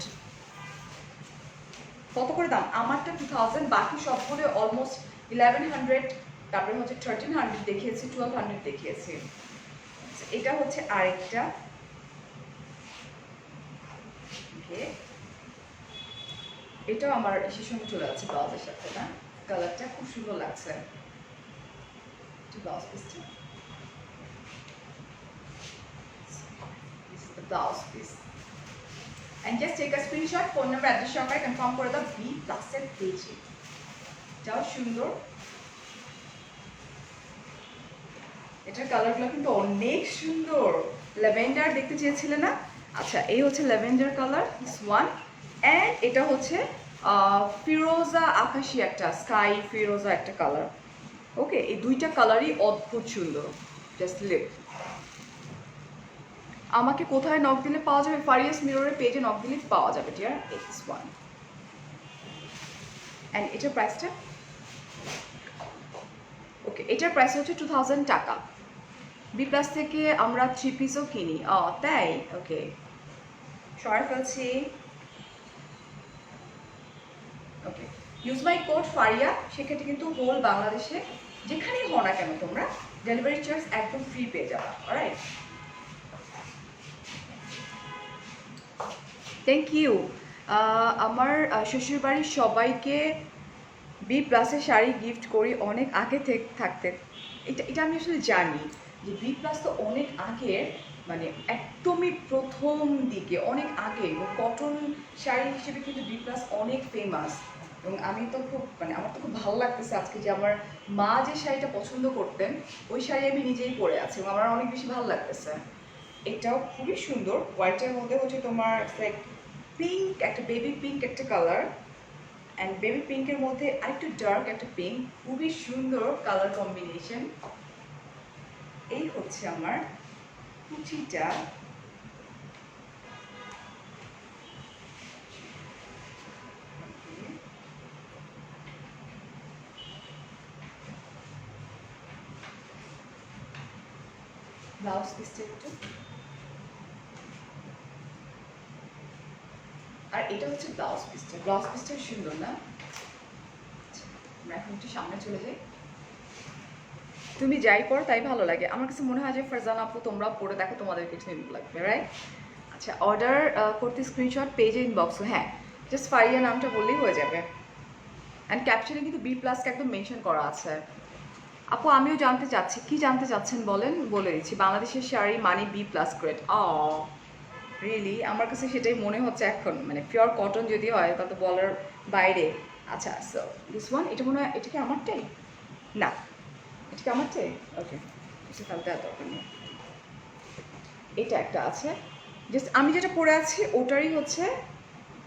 Speaker 1: কত করে দাম? আমারটা 2000, বাকি সবগুলো অলমোস্ট 1100, তারপরে হচ্ছে 1300 দেখিয়েছি, 1200 দেখিয়েছি। এটা হচ্ছে আরেকটা, এটাও আমার ইসের সঙ্গে চলে যাচ্ছে ব্লাউজের সাথে, না কালারটা খুব সুন্দর লাগছে। ব্লাউজ পিসটা, blouse piece, and just take a screenshot, phone number address সহকারে কনফার্ম করে দাও বি প্লাসের পেজে। যাও সুন্দর, এটার কালারগুলো কিন্তু অনেক সুন্দর। ল্যাভেন্ডার দেখতে চেয়েছিলে না? আচ্ছা, এই হচ্ছে lavender colour, this one. And এটা হচ্ছে ফিরোজা আকাশি, একটা স্কাই ফিরোজা একটা কালার। ওকে, এই দুইটা কালারই অদ্ভুত সুন্দর, জাস্ট লিভ। আমাকে কোথায় নক দিলে পাওয়া যাবে? ফারিয়াস মিররের পেজে নক দিলে পাওয়া যাবে ডিয়ার। X one. অ্যান্ড এটার প্রাইসটা, ওকে, এটার প্রাইস হচ্ছে 2000 টাকা। বি প্লাস থেকে আমরা 3 পিসও কিনি। তাই? ওকে, সরাই ফেলছি। ওকে, ইউজ মাই কোড ফারিয়া, সেক্ষেত্রে কিন্তু হোল বাংলাদেশে যেখানেই হও না কেন তোমরা ডেলিভারি চার্জ একদম ফ্রি পেয়ে যাবা। Alright, thank you. আমার শ্বশুরবাড়ির সবাইকে বি প্লাসের শাড়ি গিফট করি অনেক আগে থেকে থাকতে। এটা আমি আসলে জানি যে বি প্লাস তো অনেক আগের, মানে একদমই প্রথম দিকে, অনেক আগে, এবং কটন শাড়ি হিসেবে কিন্তু বি প্লাস অনেক ফেমাস। এবং আমি তো খুব মানে আমার তো খুব ভালো লাগতেছে আজকে যে আমার মা যে শাড়িটা পছন্দ করতেন ওই শাড়ি আমি নিজেই পরে আছি এবং আমার অনেক বেশি ভালো লাগতেছে। এটাও খুবই সুন্দর, হোয়াইটের মধ্যে হচ্ছে তোমার লাইক পিঙ্ক, একটা বেবি পিঙ্ক একটা কালার, অ্যান্ড বেবি পিঙ্কের মধ্যে আরেকটু ডার্ক একটা পিঙ্ক, খুবই সুন্দর কালার কম্বিনেশন। এই হচ্ছে আমার কুচিটা। ব্লাউজ পিসটা একটু, আর এটা হচ্ছে ব্লাউজ পিসটা। ব্লাউজ পিসটা সুন্দর না? আমরা এখন একটু সামনে চলে যাই। তুমি যাই পড়ো তাই ভালো লাগে, আমার কাছে মনে হয় যে ফারজানা আপু তোমরা পড়ে দেখো, তোমাদের কিছু লাগবে, রাইট? আচ্ছা, অর্ডার করতে স্ক্রিনশট পেজে ইনবক্স, হ্যাঁ জাস্ট ফারিয়া নামটা বললেই হয়ে যাবে। অ্যান্ড ক্যাপশনে কিন্তু বি প্লাসকে একদম মেনশন করা আছে। আপু আমিও জানতে চাচ্ছি, কি জানতে চাচ্ছেন বলেন, বলে দিচ্ছি। বাংলাদেশের শাড়ি মানে বি প্লাস গ্রেড। রিয়েলি আমার কাছে সেটাই মনে হচ্ছে এখন, মানে পিওর কটন যদি হয় তা তো বলার বাইরে। আচ্ছা, সো দিস ওয়ান, এটা মনে হয়, এটা কি আমারটাই? না, এটা কি আমারটাই? ওকে, এটা তাহলে দেওয়া দরকার নেই। এটা একটা আছে, জাস্ট আমি যেটা পরে আছি ওটারই হচ্ছে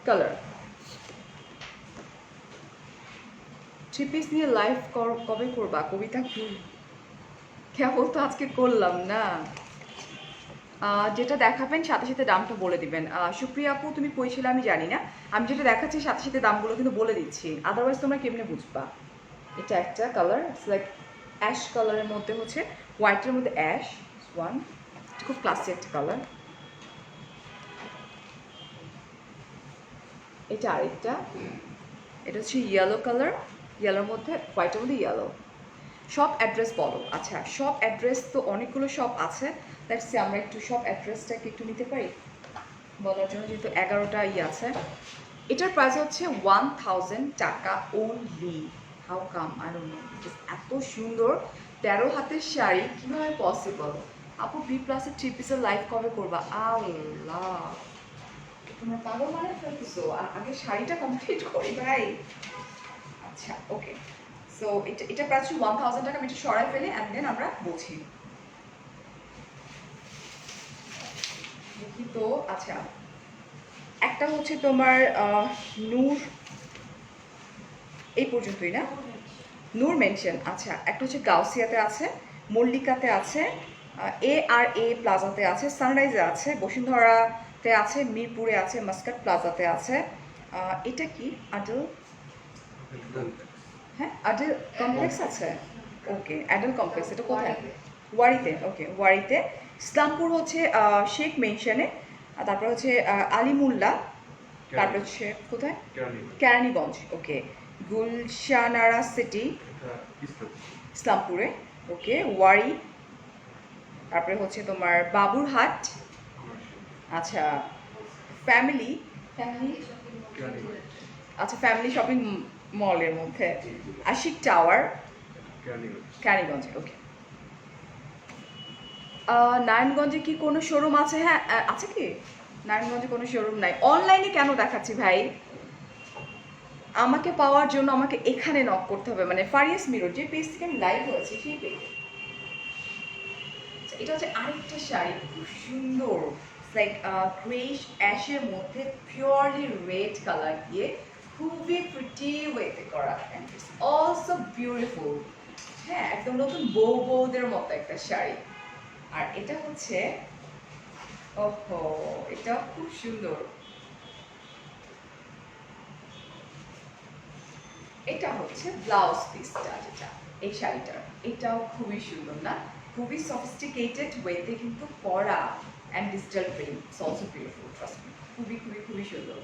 Speaker 1: কালার। 3 পিস নিয়ে লাইভ কবে করবা? কবিতা কেবল তো আজকে করলাম না। যেটা দেখাবেন সাথে সাথে দামটা বলে দিবেন। সুপ্রিয়া আপু তুমি কই ছিলে আমি জানি না, আমি যেটা দেখাচ্ছি সাথে সাথে দামগুলো কিন্তু বলে দিচ্ছি, আদারওয়াইজ তোমরা কেমনে বুঝবা। এটা একটা কালার, লাইক অ্যাশ কালারের মধ্যে হচ্ছে হোয়াইটের মধ্যে অ্যাশ ওয়ান, খুব ক্লাসি একটা কালার। এটা আরেকটা, এটা হচ্ছে ইয়েলো কালার, ইয়েলোর মধ্যে হোয়াইটের মধ্যে ইয়েলো। শপ অ্যাড্রেস বলো। আচ্ছা শপ অ্যাড্রেস তো অনেকগুলো শপ আছে, দ্যাটস আমরা একটু শপ অ্যাড্রেসটাকে একটু নিতে পারি বলার জন্য, যেহেতু 11টা আছে। এটার প্রাইস হচ্ছে 1000 টাকা only. How come I don't know, এত সুন্দর 13 হাতের শাড়ি কীভাবে পসিবল। আপু বি প্লাসের 3 পিসের লাইভ কবে করবা? আল্লাহ তোমরা পাগল মানে ফেলতেছো, আগে শাড়িটা কমপ্লিট করি ভাই। আচ্ছা ওকে, সো এটা প্রাইস 1000 টাকা, আমি এটা সরাই ফেলে অ্যান্ড দেন আমরা বলছি দেখি তো। আচ্ছা একটা হচ্ছে তোমার নূর, এই পর্যন্তই না, নূর মেনশন। আচ্ছা একটা হচ্ছে গাউসিয়াতে আছে, মল্লিকাতে আছে, এ প্লাজাতে আছে, সানরাইজে আছে, বসুন্ধরাতে আছে, মিরপুরে আছে, মাস্কাট প্লাজাতে আছে। এটা কি আডল? হ্যাঁ আডল কমপ্লেক্স আছে। ওকে অ্যাডাল কমপ্লেক্স, এটা কোথায়? ওয়ারিতে। ওকে ওয়ারিতে। ইসলামপুর হচ্ছে শেখ মেনশনে, তারপর হচ্ছে আলিমুল্লাহ, তারপর হচ্ছে কোথায়? কেরানীগঞ্জ। ওকে গুলশানারা সিটি ইসলামপুরে। ওকে ওয়ারি, তারপরে হচ্ছে তোমার বাবুরহাট। আচ্ছা ফ্যামিলি, আচ্ছা ফ্যামিলি শপিং মলের মধ্যে, আশিক টাওয়ার কেরানীগঞ্জে। ওকে নারায়ণগঞ্জে কি কোনো শোরুম আছে? হ্যাঁ আছে কি? নারায়ণগঞ্জে কোনো শোরুম নাই। অনলাইনে কেন দেখাচ্ছি ভাই? আমাকে পাওয়ার জন্য আমাকে এখানে নক করতে হবে, মানে ফারিয়াস মিরর যে পেজ থেকে আমি লাইভ হয়েছি সেই পেজে। এটা হচ্ছে আরেকটা শাড়ি, খুব সুন্দর, লাইক গ্রেইশ অ্যাশের মধ্যে পিওরলি রেড কালার দিয়ে খুবই প্রিটি ওয়েতে করা, অ্যান্ড ইটস অলসো বিউটিফুল। হ্যাঁ একদম নতুন বউদের মতো একটা শাড়ি। আর এটা হচ্ছে, ওহো এটা খুব সুন্দর, এটা হচ্ছে ব্লাউজ পিসটা, যেটা এই শাড়িটার, এটাও খুবই সুন্দর না, খুবই সফিস্টিকেটেড ওয়েতে কিন্তু করা, and digital print, it's also beautiful, trust me, খুবই খুবই খুবই সুন্দর।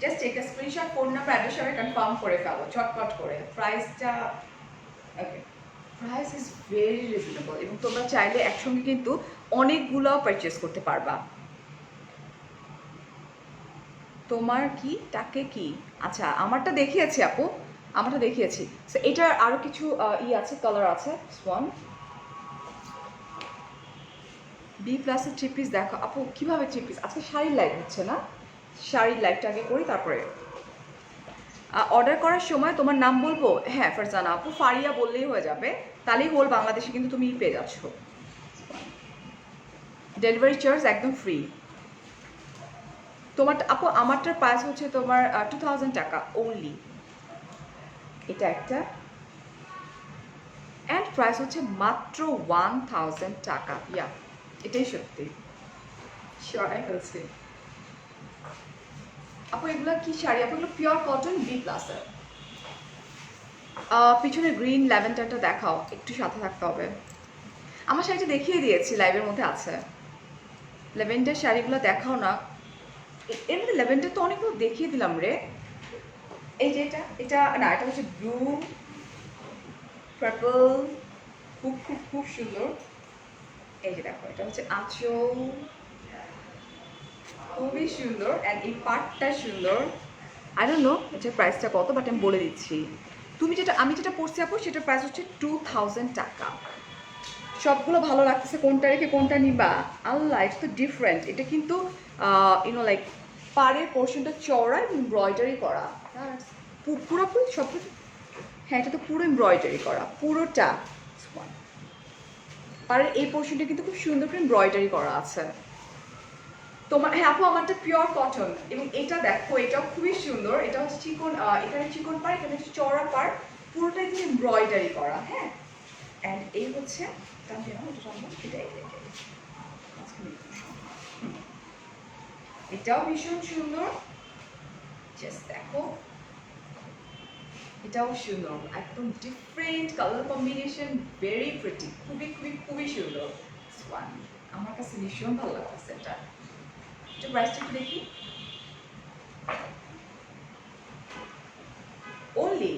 Speaker 1: Just take a screenshot, phone number address সবাই কনফার্ম করে ফেলো ঝটপট করে। প্রাইসটা okay, price is very reasonable, এবং তোমরা চাইলে একসঙ্গে কিন্তু অনেকগুলো পারচেস করতে পারবা। তোমার কি টাকে কি? আচ্ছা আমারটা দেখিয়েছি আপু, আমারটা দেখিয়েছি। সো এটার আরও কিছু আছে, কালার আছে। ওয়ান বি প্লাসের 3 পিস দেখো আপু, কীভাবে 3 পিস? আজকে শাড়ির লাইভ হচ্ছে না, শাড়ির লাইভটা আগে করি তারপরে অর্ডার করার সময় তোমার নাম বলবো। হ্যাঁ ফারজানা আপু, ফারিয়া বললেই হয়ে যাবে, তাহলেই হোল বাংলাদেশে কিন্তু তুমি পেয়ে যাচ্ছ। ডেলিভারি চার্জ একদম ফ্রি। তোমার আপু আমারটার প্রাইস হচ্ছে তোমার 2000 টাকা ওনলি। এটা একটা, অ্যান্ড প্রাইস হচ্ছে মাত্র 1000 টাকা। ইয়া এটাই সত্যি, সরাই ফেলছি আপু। এগুলো কি শাড়ি আপু? এগুলো পিওর কটন, বি প্লাসের। পিছনে গ্রিন ল্যাভেন্ডারটা দেখাও, একটু সাথে থাকতে হবে। আমার শাড়িটা দেখিয়ে দিয়েছি, লাইভের মধ্যে আছে। ল্যাভেন্ডার শাড়িগুলো দেখাও না, এর মধ্যে ল্যাভেন্ডার তো অনেকগুলো দেখিয়ে দিলাম রে। এই যে এটা, এটা না, এটা হচ্ছে ব্লু পার্পল, খুব খুব খুব সুন্দর। এই যে দেখো, এটা হচ্ছে আঁচল, খুবই সুন্দর, অ্যান্ড এই পার্টটা সুন্দর। আই ডোন্ট নো এটার প্রাইসটা কত, বাট আমি বলে দিচ্ছি। তুমি যেটা, আমি যেটা পড়ছি আপু, সেটার প্রাইস হচ্ছে 2000 টাকা। সবগুলো ভালো লাগতেছে, কোনটা রেখে কোনটা নিবা? আল্লাহ এটা তো ডিফারেন্ট, এটা কিন্তু ইউনো লাইক পাড়ের পোর্শনটা চওড়া এবং এমব্রয়ডারি করা, পুরোপুরি সব কিছু। হ্যাঁ এটা তো পুরো এমব্রয়ডারি করা, পুরোটা। পাড়ের এই পোর্শনটা কিন্তু খুব সুন্দর করে এমব্রয়ডারি করা আছে তোমার। হ্যাঁ আপু আমারটা পিওর কটন, এবং এটা দেখো এটাও খুবই সুন্দর। এটা হচ্ছে চিকন, এখানে চিকন পাড়, এখানে হচ্ছে চওড়া পাড়, পুরোটাই কিন্তু এমব্রয়ডারি করা। হ্যাঁ অ্যান্ড এই হচ্ছে এটা এটাও ভীষণ সুন্দর, জাস্ট দেখো, এটাও সুন্দর, একদম different colour combination, very pretty, খুবই খুবই খুবই সুন্দর। ওয়ান, আমার কাছে ভীষণ ভালো লাগছে এটা। একটু প্রাইসটা একটু দেখি। অনলি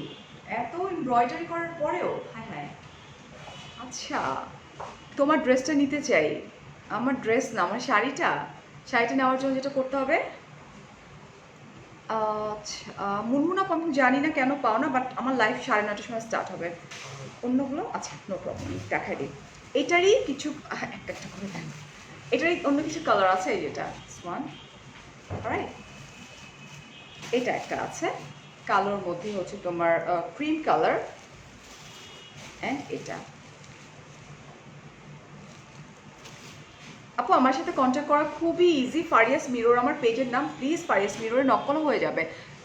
Speaker 1: এত এমব্রয়ডারি করার পরেও, হ্যাঁ হ্যাঁ, আচ্ছা তোমার ড্রেসটা নিতে চাই। আমার ড্রেস না, আমার শাড়িটা, শাড়িটা নেওয়ার জন্য যেটা করতে হবে, আচ্ছা মুনমুন আপু আমি জানি না কেন পাও না, বাট আমার লাইফ 9:30টার সময় স্টার্ট হবে। অন্যগুলো আচ্ছা নো প্রবলেম, দেখাই দিই। এটারই কিছু একটা একটা করে দেন, এটারই অন্য কিছু কালার আছে, এই যেটা ওয়ান, রাইট, এটা একটা আছে কালোর মধ্যে হচ্ছে তোমার ক্রিম কালার, অ্যান্ড এটা। আপু আমার সাথে কন্ট্যাক্ট করা খুবই ইজি, ফারিয়াস মিরর আমার পেজের নাম, প্লিজ ফারিয়াস মিররে নকল হয়ে যাবে।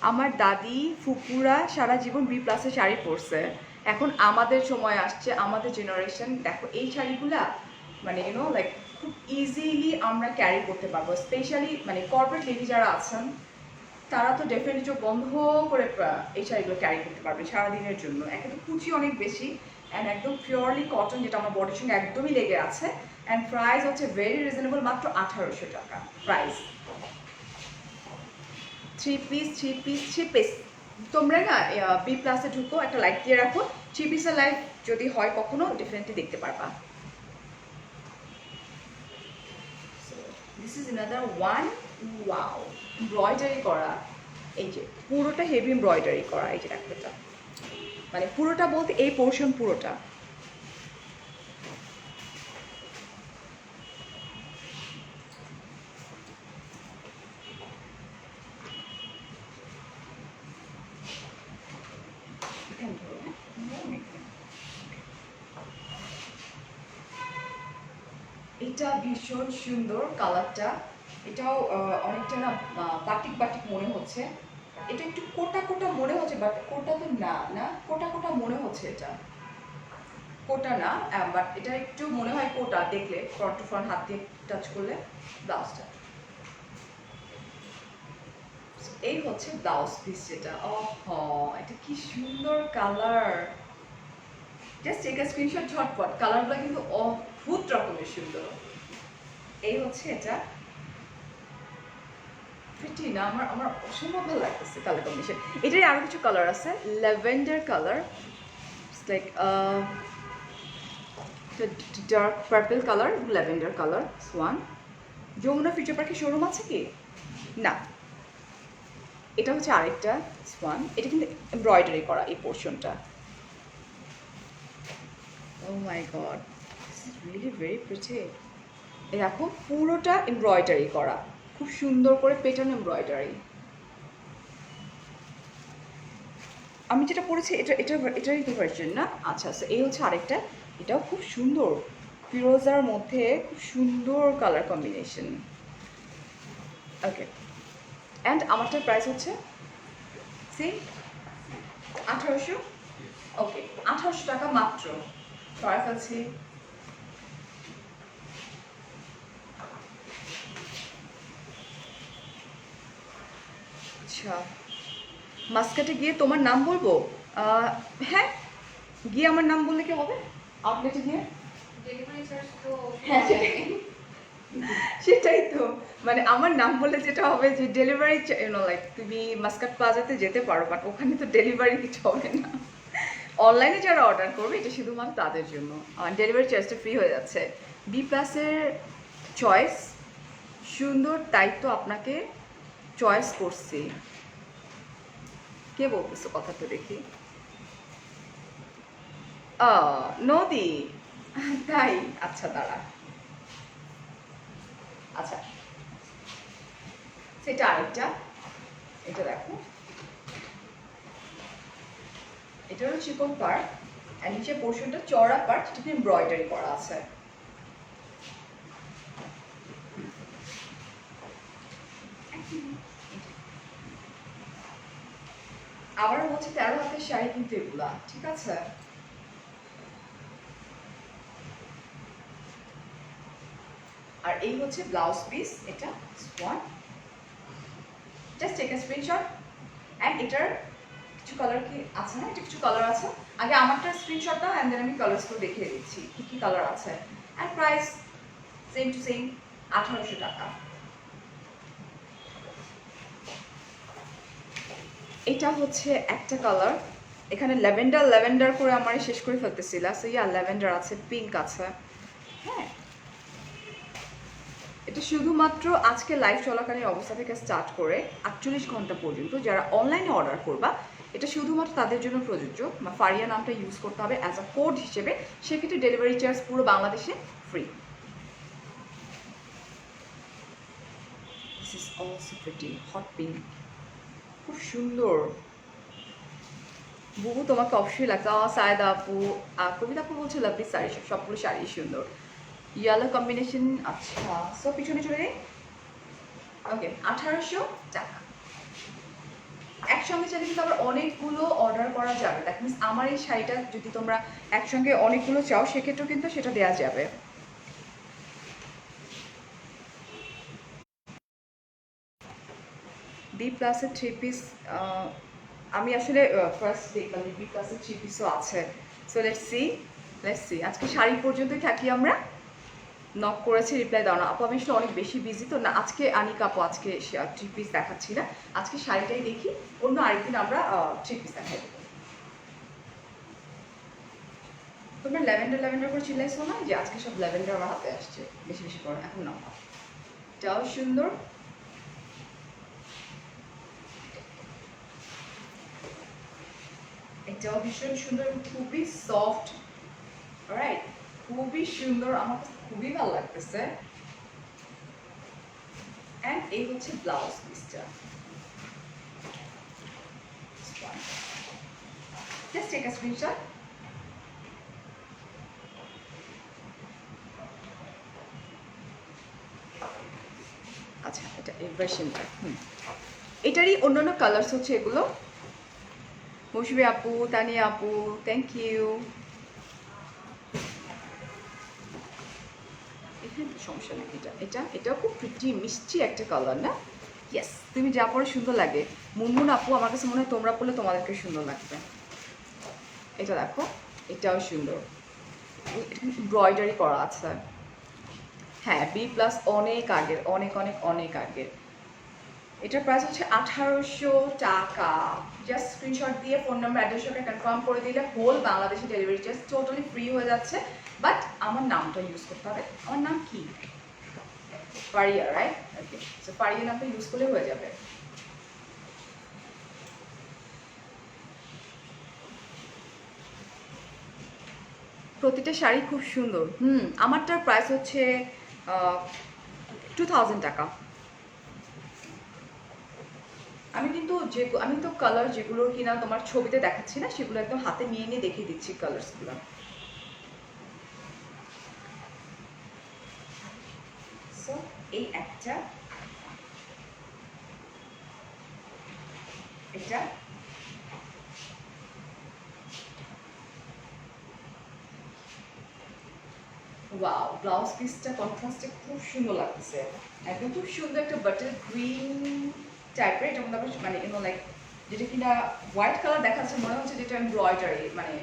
Speaker 1: আমার দাদি ফুপুরা সারা জীবন বি প্লাসে শাড়ি পরছে, এখন আমাদের সময় আসছে, আমাদের জেনারেশন, দেখো এই শাড়িগুলা মানে ইউনো লাইক খুব ইজিলি আমরা ক্যারি করতে পারবো, স্পেশালি মানে কর্পোরেট লেডি যারা আছেন তারা তো ডেফিনেটলি চোখ বন্ধ করে এই শাড়িগুলো ক্যারি করতে পারবে সারাদিনের জন্য। একে তো কুচি অনেক বেশি, অ্যান্ড একদম পিওরলি কটন, যেটা আমার বডির সঙ্গে একদমই লেগে আছে, অ্যান্ড প্রাইস হচ্ছে ভেরি রিজনেবল, মাত্র 1800 টাকা price. Three piece three piece three piece, তোমরা না বি প্লাসে ঢুকো, একটা লাইক দিয়ে রাখো, থ্রি পিসের লাইভ যদি হয় কখনো ডেফিনেটলি দেখতে পারবা। This is another one, wow, embroidery করা, এই যে পুরোটা হেভি এমব্রয়ডারি করা, এই যে দেখো এটা, মানে পুরোটা বলতে এই পোর্শন পুরোটা। এটা ভীষণ সুন্দর কালারটা, এটাও অনেকটা না বাটিক বাটিক মনে হচ্ছে, এটা একটু কোটা কোটা মনে হচ্ছে, বাট কোটা তো না, না কোটা কোটা মনে হচ্ছে, এটা কোটা না, বাট এটা একটু মনে হয় কোটা দেখলে, ফ্রন্ট টু ফ্রন্ট হাত দিয়ে টাচ করলে। ব্লাউজটা, এই হচ্ছে ব্লাউজ পিস যেটা, এটা কি সুন্দর colour, just take a screenshot ঝটপট, কালারগুলো কিন্তু অদ্ভুত রকমের সুন্দর। এই হচ্ছে এটা, প্রিটি না, আমার আমার অসম্ভব ভালো লাগতেছে কালার কম্বিনেশন। এটারই আরো কিছু কালার আছে, lavender colour, like dark purple colour, lavender colour. One, Jamuna Future পার্কে শোরুম আছে কি? না, এটা হচ্ছে আরেকটা ওয়ান, এটা কিন্তু এমব্রয়ডারি করা এই পোর্শনটা। Oh my god, this is really very pretty. দেখো পুরোটা এমব্রয়ডারি করা, খুব সুন্দর করে প্যাটার্ন এমব্রয়ডারি। আমি যেটা পড়েছি এটারই তো ভার্সন না, আচ্ছা আচ্ছা, এই হচ্ছে আরেকটা, এটাও খুব সুন্দর, ফিরোজার মধ্যে খুব সুন্দর কালার কম্বিনেশন। ওকে, অ্যান্ড আমারটার প্রাইস হচ্ছে সেম 1800। ওকে, 1800 টাকা মাত্র, সরাই ফেলছি। আচ্ছা, মাস্কাটে গিয়ে তোমার নাম বলবো? হ্যাঁ, গিয়ে আমার নাম বললে কি হবে আউটলেটে গিয়ে? হ্যাঁ সেটাই তো, মানে আমার নাম বললে যেটা হবে যে ডেলিভারি, লাইক তুমি মাস্কাট প্লাজাতে যেতে পারো, বাট ওখানে তো ডেলিভারি কিছু হবে না। অনলাইনে যারা অর্ডার করবে এটা শুধুমাত্র তাদের জন্য, ডেলিভারি চার্জটা ফ্রি হয়ে যাচ্ছে। বি প্লাসের চয়েস সুন্দর, তাই তো আপনাকে চয়েস করছি। কে বলতেছো কথাটা দেখি? নদী, তাই, আচ্ছা দাঁড়া, আচ্ছা সেটা আরেকটা, এটা দেখো, এটা হলো চিকন পার্ট, আর নিচের পোর্শনটা চড়া পার্ট, যেটা এমব্রয়ডারি করা আছে। আবার হচ্ছে 13 হাতের শাড়ি কিন্তু এগুলা, ঠিক আছে। আর এই হচ্ছে ব্লাউজ পিস, এটা one, just take a screenshot. And এটার কিছু কালার কি আছে না, এটা কিছু কালার আছে, আগে আমারটা স্ক্রিনশট দাও অ্যান্ড দেন আমি কালার্সগুলো দেখিয়ে দিচ্ছি কী কী কালার আছে। And price same to same, 1800 টাকা। এটা হচ্ছে একটা কালার, এখানে ল্যাভেন্ডার ল্যাভেন্ডার করে আমার শেষ করে ফেলতেছিল, সো ইয়া ল্যাভেন্ডার আছে, পিঙ্ক আছে। হ্যাঁ, এটা শুধুমাত্র আজকে লাইভ চলাকালীন অবস্থা থেকে স্টার্ট করে 48 ঘন্টা পর্যন্ত যারা অনলাইনে অর্ডার করবা, এটা শুধুমাত্র তাদের জন্য প্রযোজ্য। বা ফারিয়া নামটা ইউজ করতে হবে অ্যাজ আ কোড হিসেবে, সেক্ষেত্রে ডেলিভারি চার্জ পুরো বাংলাদেশে free. This is also pretty, hot pink, খুব সুন্দর। বহু তোমাকে অবশ্যই লাগছে। সায়দা আপু, কবিতা আপু বলছে লাভলি শাড়ি, সবগুলো শাড়ি সুন্দর। Yellow combination. আচ্ছা, সো পিছনে চলে যাই। ওকে, 1800 টাকা। একসঙ্গে চাইলে কিন্তু আবার অনেকগুলো অর্ডার করা যাবে। দ্যাট মিনস আমার এই শাড়িটা যদি তোমরা একসঙ্গে অনেকগুলো চাও, সেক্ষেত্রেও কিন্তু সেটা দেওয়া যাবে। বি প্লাসের 3 পিস, আমি আসলে ফার্স্ট দেখলাম বি প্লাসের 3 পিসও আছে। So let's see. আজকে শাড়ি পর্যন্তই থাকি আমরা। নক করেছে, রিপ্লাই দাও না আপু, আমি আসলে অনেক বেশি বিজি তো না, আজকে আনিক আপু আজকে 3 পিস দেখাচ্ছি না, আজকে শাড়িটাই দেখি, অন্য আরেকদিন আমরা 3 পিস দেখাই দেবো। তোমরা ল্যাভেন্ডার ল্যাভেন্ডার করে চিল্লাইছো না, যে আজকে সব ল্যাভেন্ডার আমার হাতে আসছে বেশি বেশি করে, এখন নাও। এটাও সুন্দর, এটাও ভীষণ সুন্দর, খুবই সফট, রাইট, খুবই সুন্দর, আমার খুবই ভালো লাগতেছে। অ্যান্ড এই হচ্ছে ব্লাউজ পিসটা, জাস্ট টেক আ স্ক্রিনশট। আচ্ছা, এটা এই ভার্সনটা, এটারই অন্যান্য কালার্স হচ্ছে এগুলো। মৌসুমী আপু, তানিয়া আপু, থ্যাংক ইউ। এখানে সমস্যা নেই, এটাও খুব প্রিটি মিষ্টি একটা কালার না? ইয়েস, তুমি যা পরে সুন্দর লাগে। মুনমুন আপু, আমার কাছে মনে হয় তোমরা পরলে তোমাদেরকে সুন্দর লাগবে। এটা দেখো, এটাও সুন্দর, এমব্রয়ডারি করা আছে। হ্যাঁ, বি প্লাস অনেক আগের, অনেক অনেক অনেক আগের। এটার প্রাইস হচ্ছে 1800 টাকা। জাস্ট স্ক্রিনশট দিয়ে ফোন নাম্বার অ্যাড্রেস সঙ্গে কনফার্ম করে দিলে হোল বাংলাদেশে ডেলিভারি চার্জ টোটালি ফ্রি হয়ে যাচ্ছে। বাট আমার নামটা ইউজ করতে হবে। আমার নাম কি? ফারিয়া, রাইট? ওকে, সো ফারিয়া নামটা ইউজ করলে হয়ে যাবে। প্রতিটা শাড়ি খুব সুন্দর। আমারটার প্রাইস হচ্ছে 2000 টাকা। আমি তো কালার যেগুলো কিনা তোমার ছবিতে দেখাচ্ছি না, সেগুলো একদম হাতে নিয়ে নিয়ে দেখিয়ে দিচ্ছি কালার্সগুলো। সো এই একটা, এটা, ওয়াও, ব্লাউজ পিসটা কন্ট্রাস্টে খুব সুন্দর লাগতেছে, একদম খুব সুন্দর একটা বাটার গ্রিন টাইপের। এটা মধ্যে আবার মানে লাইক যেটা কিনা হোয়াইট কালার দেখাচ্ছে, মনে হচ্ছে যেটা এমব্রয়ডারি, মানে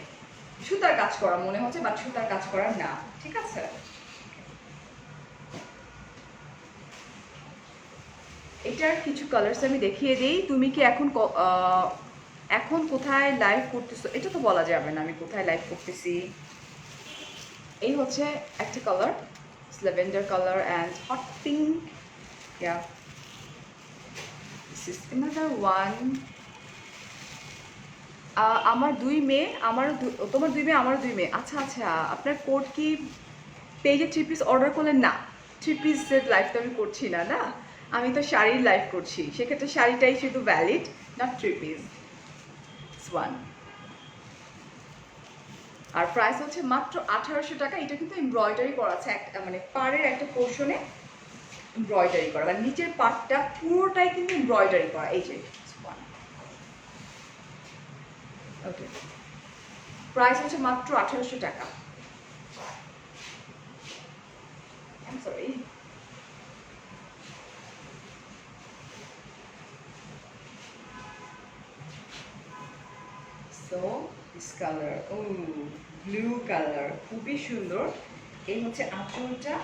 Speaker 1: সুতার কাজ করা মনে হচ্ছে, বাট সুতার কাজ করা না। ঠিক আছে, এটার কিছু কালার্স আমি দেখিয়ে দিই। তুমি কি এখন কোথায় লাইভ করতেছো? এটা তো বলা যাবে না আমি কোথায় লাইভ করতেছি। এই হচ্ছে একটা colour, lavender colour and hot pink. Yeah, this is another one. আমার 2 মেয়ে, তোমার 2 মেয়ে, আমারও 2 মেয়ে। আচ্ছা আচ্ছা, আপনার কোড কি পেজে 3 পিস অর্ডার করলেন? না, 3 পিসের লাইভ তো আমি করছি না, না আমি তো শাড়ির লাইভ করছি, সেক্ষেত্রে শাড়িটাই শুধু ভ্যালিড, নট 3 পিস। ওয়ান, আর প্রাইস হচ্ছে মাত্র 1800 টাকা। এটা কিন্তু এমব্রয়ডারি করা আছে, মানে পাড়ের একটা পোর্শনে এমব্রয়ডারি করা, মানে নিচের পার্টটা পুরোটাই কিন্তু এমব্রয়ডারি করা। এই যে ওকে, প্রাইস হচ্ছে মাত্র 1800 টাকা। Sorry, so this colour, oh blue colour, খুবই সুন্দর। এই হচ্ছে আঁচলটা,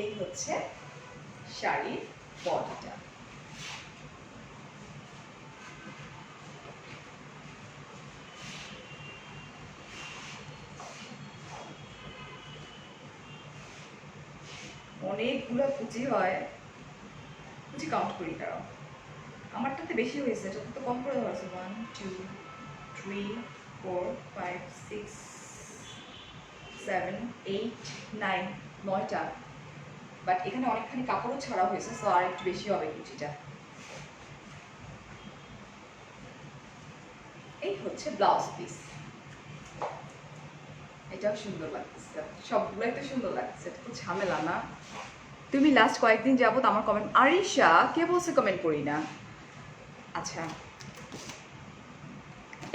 Speaker 1: এই হচ্ছে শাড়ির বডিটা। অনেকগুলো কুচি হয়, কুচি কাউন্ট করি তারা, আমারটাতে বেশি হয়েছে, এটা তো কম করে ধরেছে। 1 2 3 4 5 6 7 8 9, 9টা, বাট এখানে অনেকখানি কাপড়ও ছাড়া হয়েছে, সো আর একটু বেশি হবে কুচিটা। এই হচ্ছে ব্লাউজ পিস, এটাও সুন্দর লাগছে, সবগুলোই তো সুন্দর লাগছে, এটা তো ঝামেলা না। তুমি লাস্ট কয়েকদিন যাবত আমার কমেন্ট, আরিশা কে বলছে কমেন্ট করি না? আচ্ছা,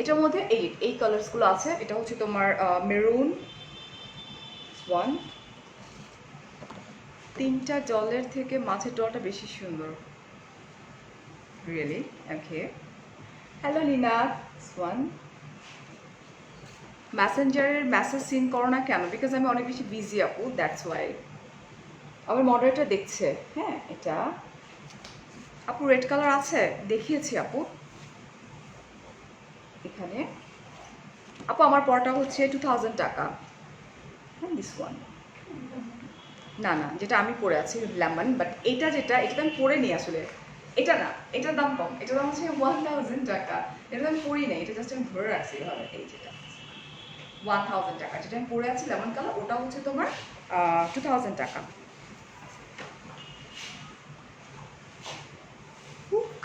Speaker 1: এটার মধ্যে এই কালার্সগুলো আছে। এটা হচ্ছে তোমার মেরুন, ওয়ান, তিনটা ডলের থেকে মাছের ডলটা বেশি সুন্দর, really. Okay, hello Leena, one. মেসেঞ্জারের মেসেজ সিন করো না কেন? বিকজ আমি অনেক বেশি বিজি আপু, দ্যাটস ওয়াই। আমার মডারেটর দেখছে। হ্যাঁ, এটা আপু রেড কালার আছে, দেখিয়েছি আপু এখানে। আপু আমার পড়াটা হচ্ছে 2000 টাকা। হ্যাঁ, দিস ওয়ান, না না, যেটা আমি পরে আছি লেমন, বাট এটা যেটা, এটা তো আমি পরে নিই আসলে, এটা না, এটার দাম কম, এটার দাম হচ্ছে 1000 টাকা। এটা তো আমি পরি নাই, এটা জাস্ট আমি ধরে রাখছি এভাবে। এই যেটা 1000 টাকা, যেটা আমি পরে আছি লেমন কালার, ওটা হচ্ছে তোমার 2000 টাকা।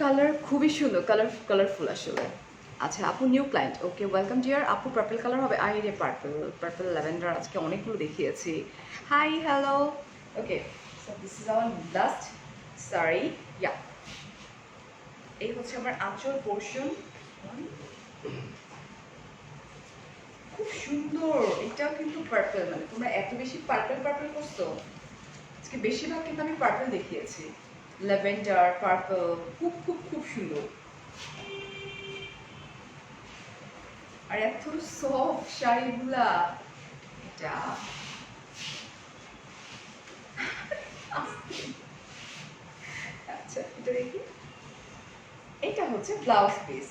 Speaker 1: কালার খুবই সুন্দর, কালারফুল আসলে। আচ্ছা আপু, new client, okay, welcome dear. আপু পার্পল কালার হবে? আই রে পার্পল, পার্পল ল্যাভেন্ডার আজকে অনেকগুলো দেখিয়েছি। Hi, hello, okay, so this is our last sari. Yeah, এই হচ্ছে আমার আঁচল পোর্শন, খুব সুন্দর। এটাও কিন্তু পার্পল, মানে তোমরা এত বেশি পার্পল পার্পল করছো আজকে, বেশিরভাগ কিন্তু আমি পার্পল দেখিয়েছি, ল্যাভেন্ডার, পার্পল, খুব খুব খুব সুন্দর। আর এত সফট শাড়িগুলা, এটা আচ্ছা, এটা দেখি, এটা হচ্ছে ব্লাউজ পিস।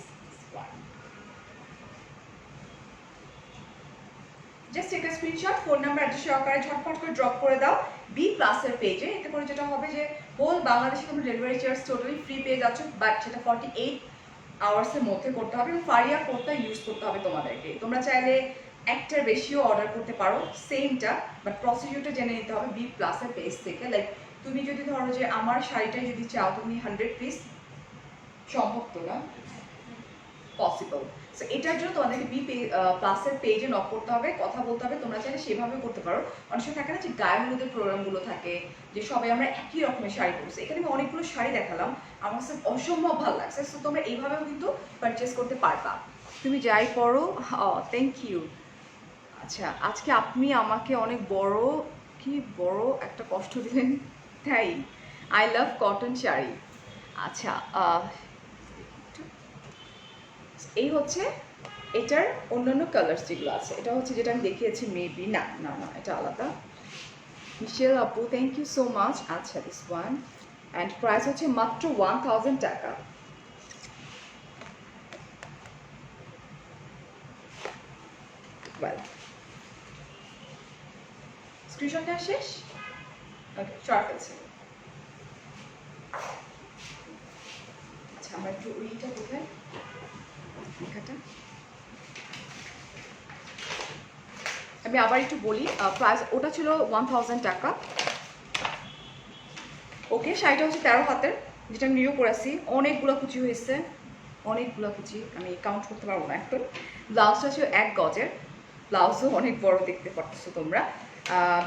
Speaker 1: জাস্ট একটা স্ক্রিনশট, ফোন নাম্বার অ্যাড্রেস সহকারে ঝটপট করে ড্রপ করে দাও বি প্লাসের পেজে। এতে করে যেটা হবে যে হোল বাংলাদেশে তোমরা ডেলিভারি চার্জ টোটালি ফ্রি পেয়ে যাচ্ছ, বাট সেটা 48 আওয়ার্সের মধ্যে করতে হবে, এবং ফারিয়া কোডটা ইউজ করতে হবে তোমাদেরকে। তোমরা চাইলে একটার বেশিও অর্ডার করতে পারো সেমটা, বাট প্রসিডিউরটা জেনে নিতে হবে বি প্লাসের পেজ থেকে। লাইক তুমি যদি ধরো যে আমার শাড়িটাই যদি চাও তুমি 100 পিস, সম্ভব তো না, পসিবল। সো এটার জন্য তোমাদেরকে বি প্লাসের পেজে নক করতে হবে, কথা বলতে হবে। তোমরা চাইলে সেভাবে করতে পারো। অনেক সময় থাকে না যে গায়ে হলুদের প্রোগ্রামগুলো থাকে, যে সবাই আমরা একই রকমের শাড়ি পরছি, এখানে আমি অনেকগুলো শাড়ি দেখালাম, আমার কাছে অসম্ভব ভালো লাগছে। সো তোমরা এইভাবেও কিন্তু পারচেস করতে পারবা, তুমি যাই পরো। Thank you. আচ্ছা, আজকে আপনি আমাকে অনেক বড়, কি বড় একটা কষ্ট দিলেন, তাই। I love cotton sari. আচ্ছা, এই হচ্ছে এটার অন্যান্য কালার্স যেগুলো আছে। এটা হচ্ছে যেটা আমি দেখিয়েছি, মেবি না না না, এটা আলাদা। মিশেল আপু, থ্যাংক ইউ সো মাচ। আচ্ছা, দিস ওয়ান, অ্যান্ড প্রাইস হচ্ছে মাত্র 1000 টাকা। ওয়েল, স্ক্রিনশটটা শেষ। ওকে, শর্ট আছে। আচ্ছা, আমরা একটু ওইটা কোথায় লেখাটা, আমি আবার একটু বলি। প্রাইস ওটা ছিল 1000 টাকা। ওকে, শাড়িটা হচ্ছে 13 হাতের, যেটা আমি নিয়েও পরেছি। অনেকগুলো কুচি হয়েছে, অনেকগুলো কুচি, আমি কাউন্ট করতে পারবো না এখন। ব্লাউজটা ছিল 1 গজের, ব্লাউজও অনেক বড় দেখতে পাচ্ছ তোমরা।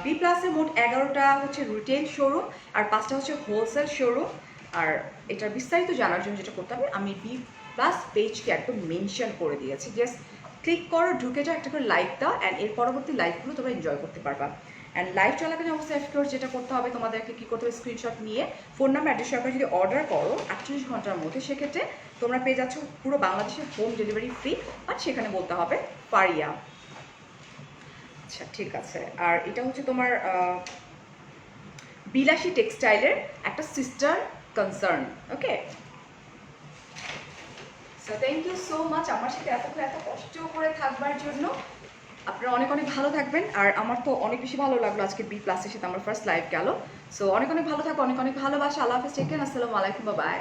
Speaker 1: বি প্লাসের মোট 11টা হচ্ছে রিটেল শোরুম, আর 5টা হচ্ছে হোলসেল শোরুম। আর এটার বিস্তারিত জানার জন্য যেটা করতে হবে, আমি বি প্লাস পেজকে একদম মেনশন করে দিয়েছি। জাস্ট ক্লিক করো, ঢুকে যাও, একটা করে লাইক দাও, অ্যান্ড এর পরবর্তী লাইভগুলো তোমরা এনজয় করতে পারবা। অ্যান্ড লাইভ চলাকালীন অবস্থায় অফকোর্স যেটা করতে হবে, তোমাদেরকে কী করতে হবে, স্ক্রিনশট নিয়ে ফোন নাম্বার অ্যাড্রেস সহকারে যদি অর্ডার করো 48 ঘন্টার মধ্যে, সেক্ষেত্রে তোমরা পেয়ে যাচ্ছ পুরো বাংলাদেশের হোম ডেলিভারি ফ্রি, বাট সেখানে বলতে হবে ফারিয়া। আচ্ছা ঠিক আছে। আর এটা হচ্ছে তোমার বিলাসী টেক্সটাইলের একটা sister concern. Okay, so thank you so much আমার সাথে এত কষ্ট করে থাকবার জন্য। আপনারা অনেক অনেক ভালো থাকবেন। আর আমার তো অনেক বেশি ভালো লাগলো আজকে বি প্লাসের সাথে আমার ফার্স্ট লাইভ গেল। সো অনেক অনেক ভালো থাকবো, অনেক অনেক ভালোবাসা। আল্লাহ হাফেজ, টেক কেয়ার, আসসালামু আলাইকুম, বাই বাই।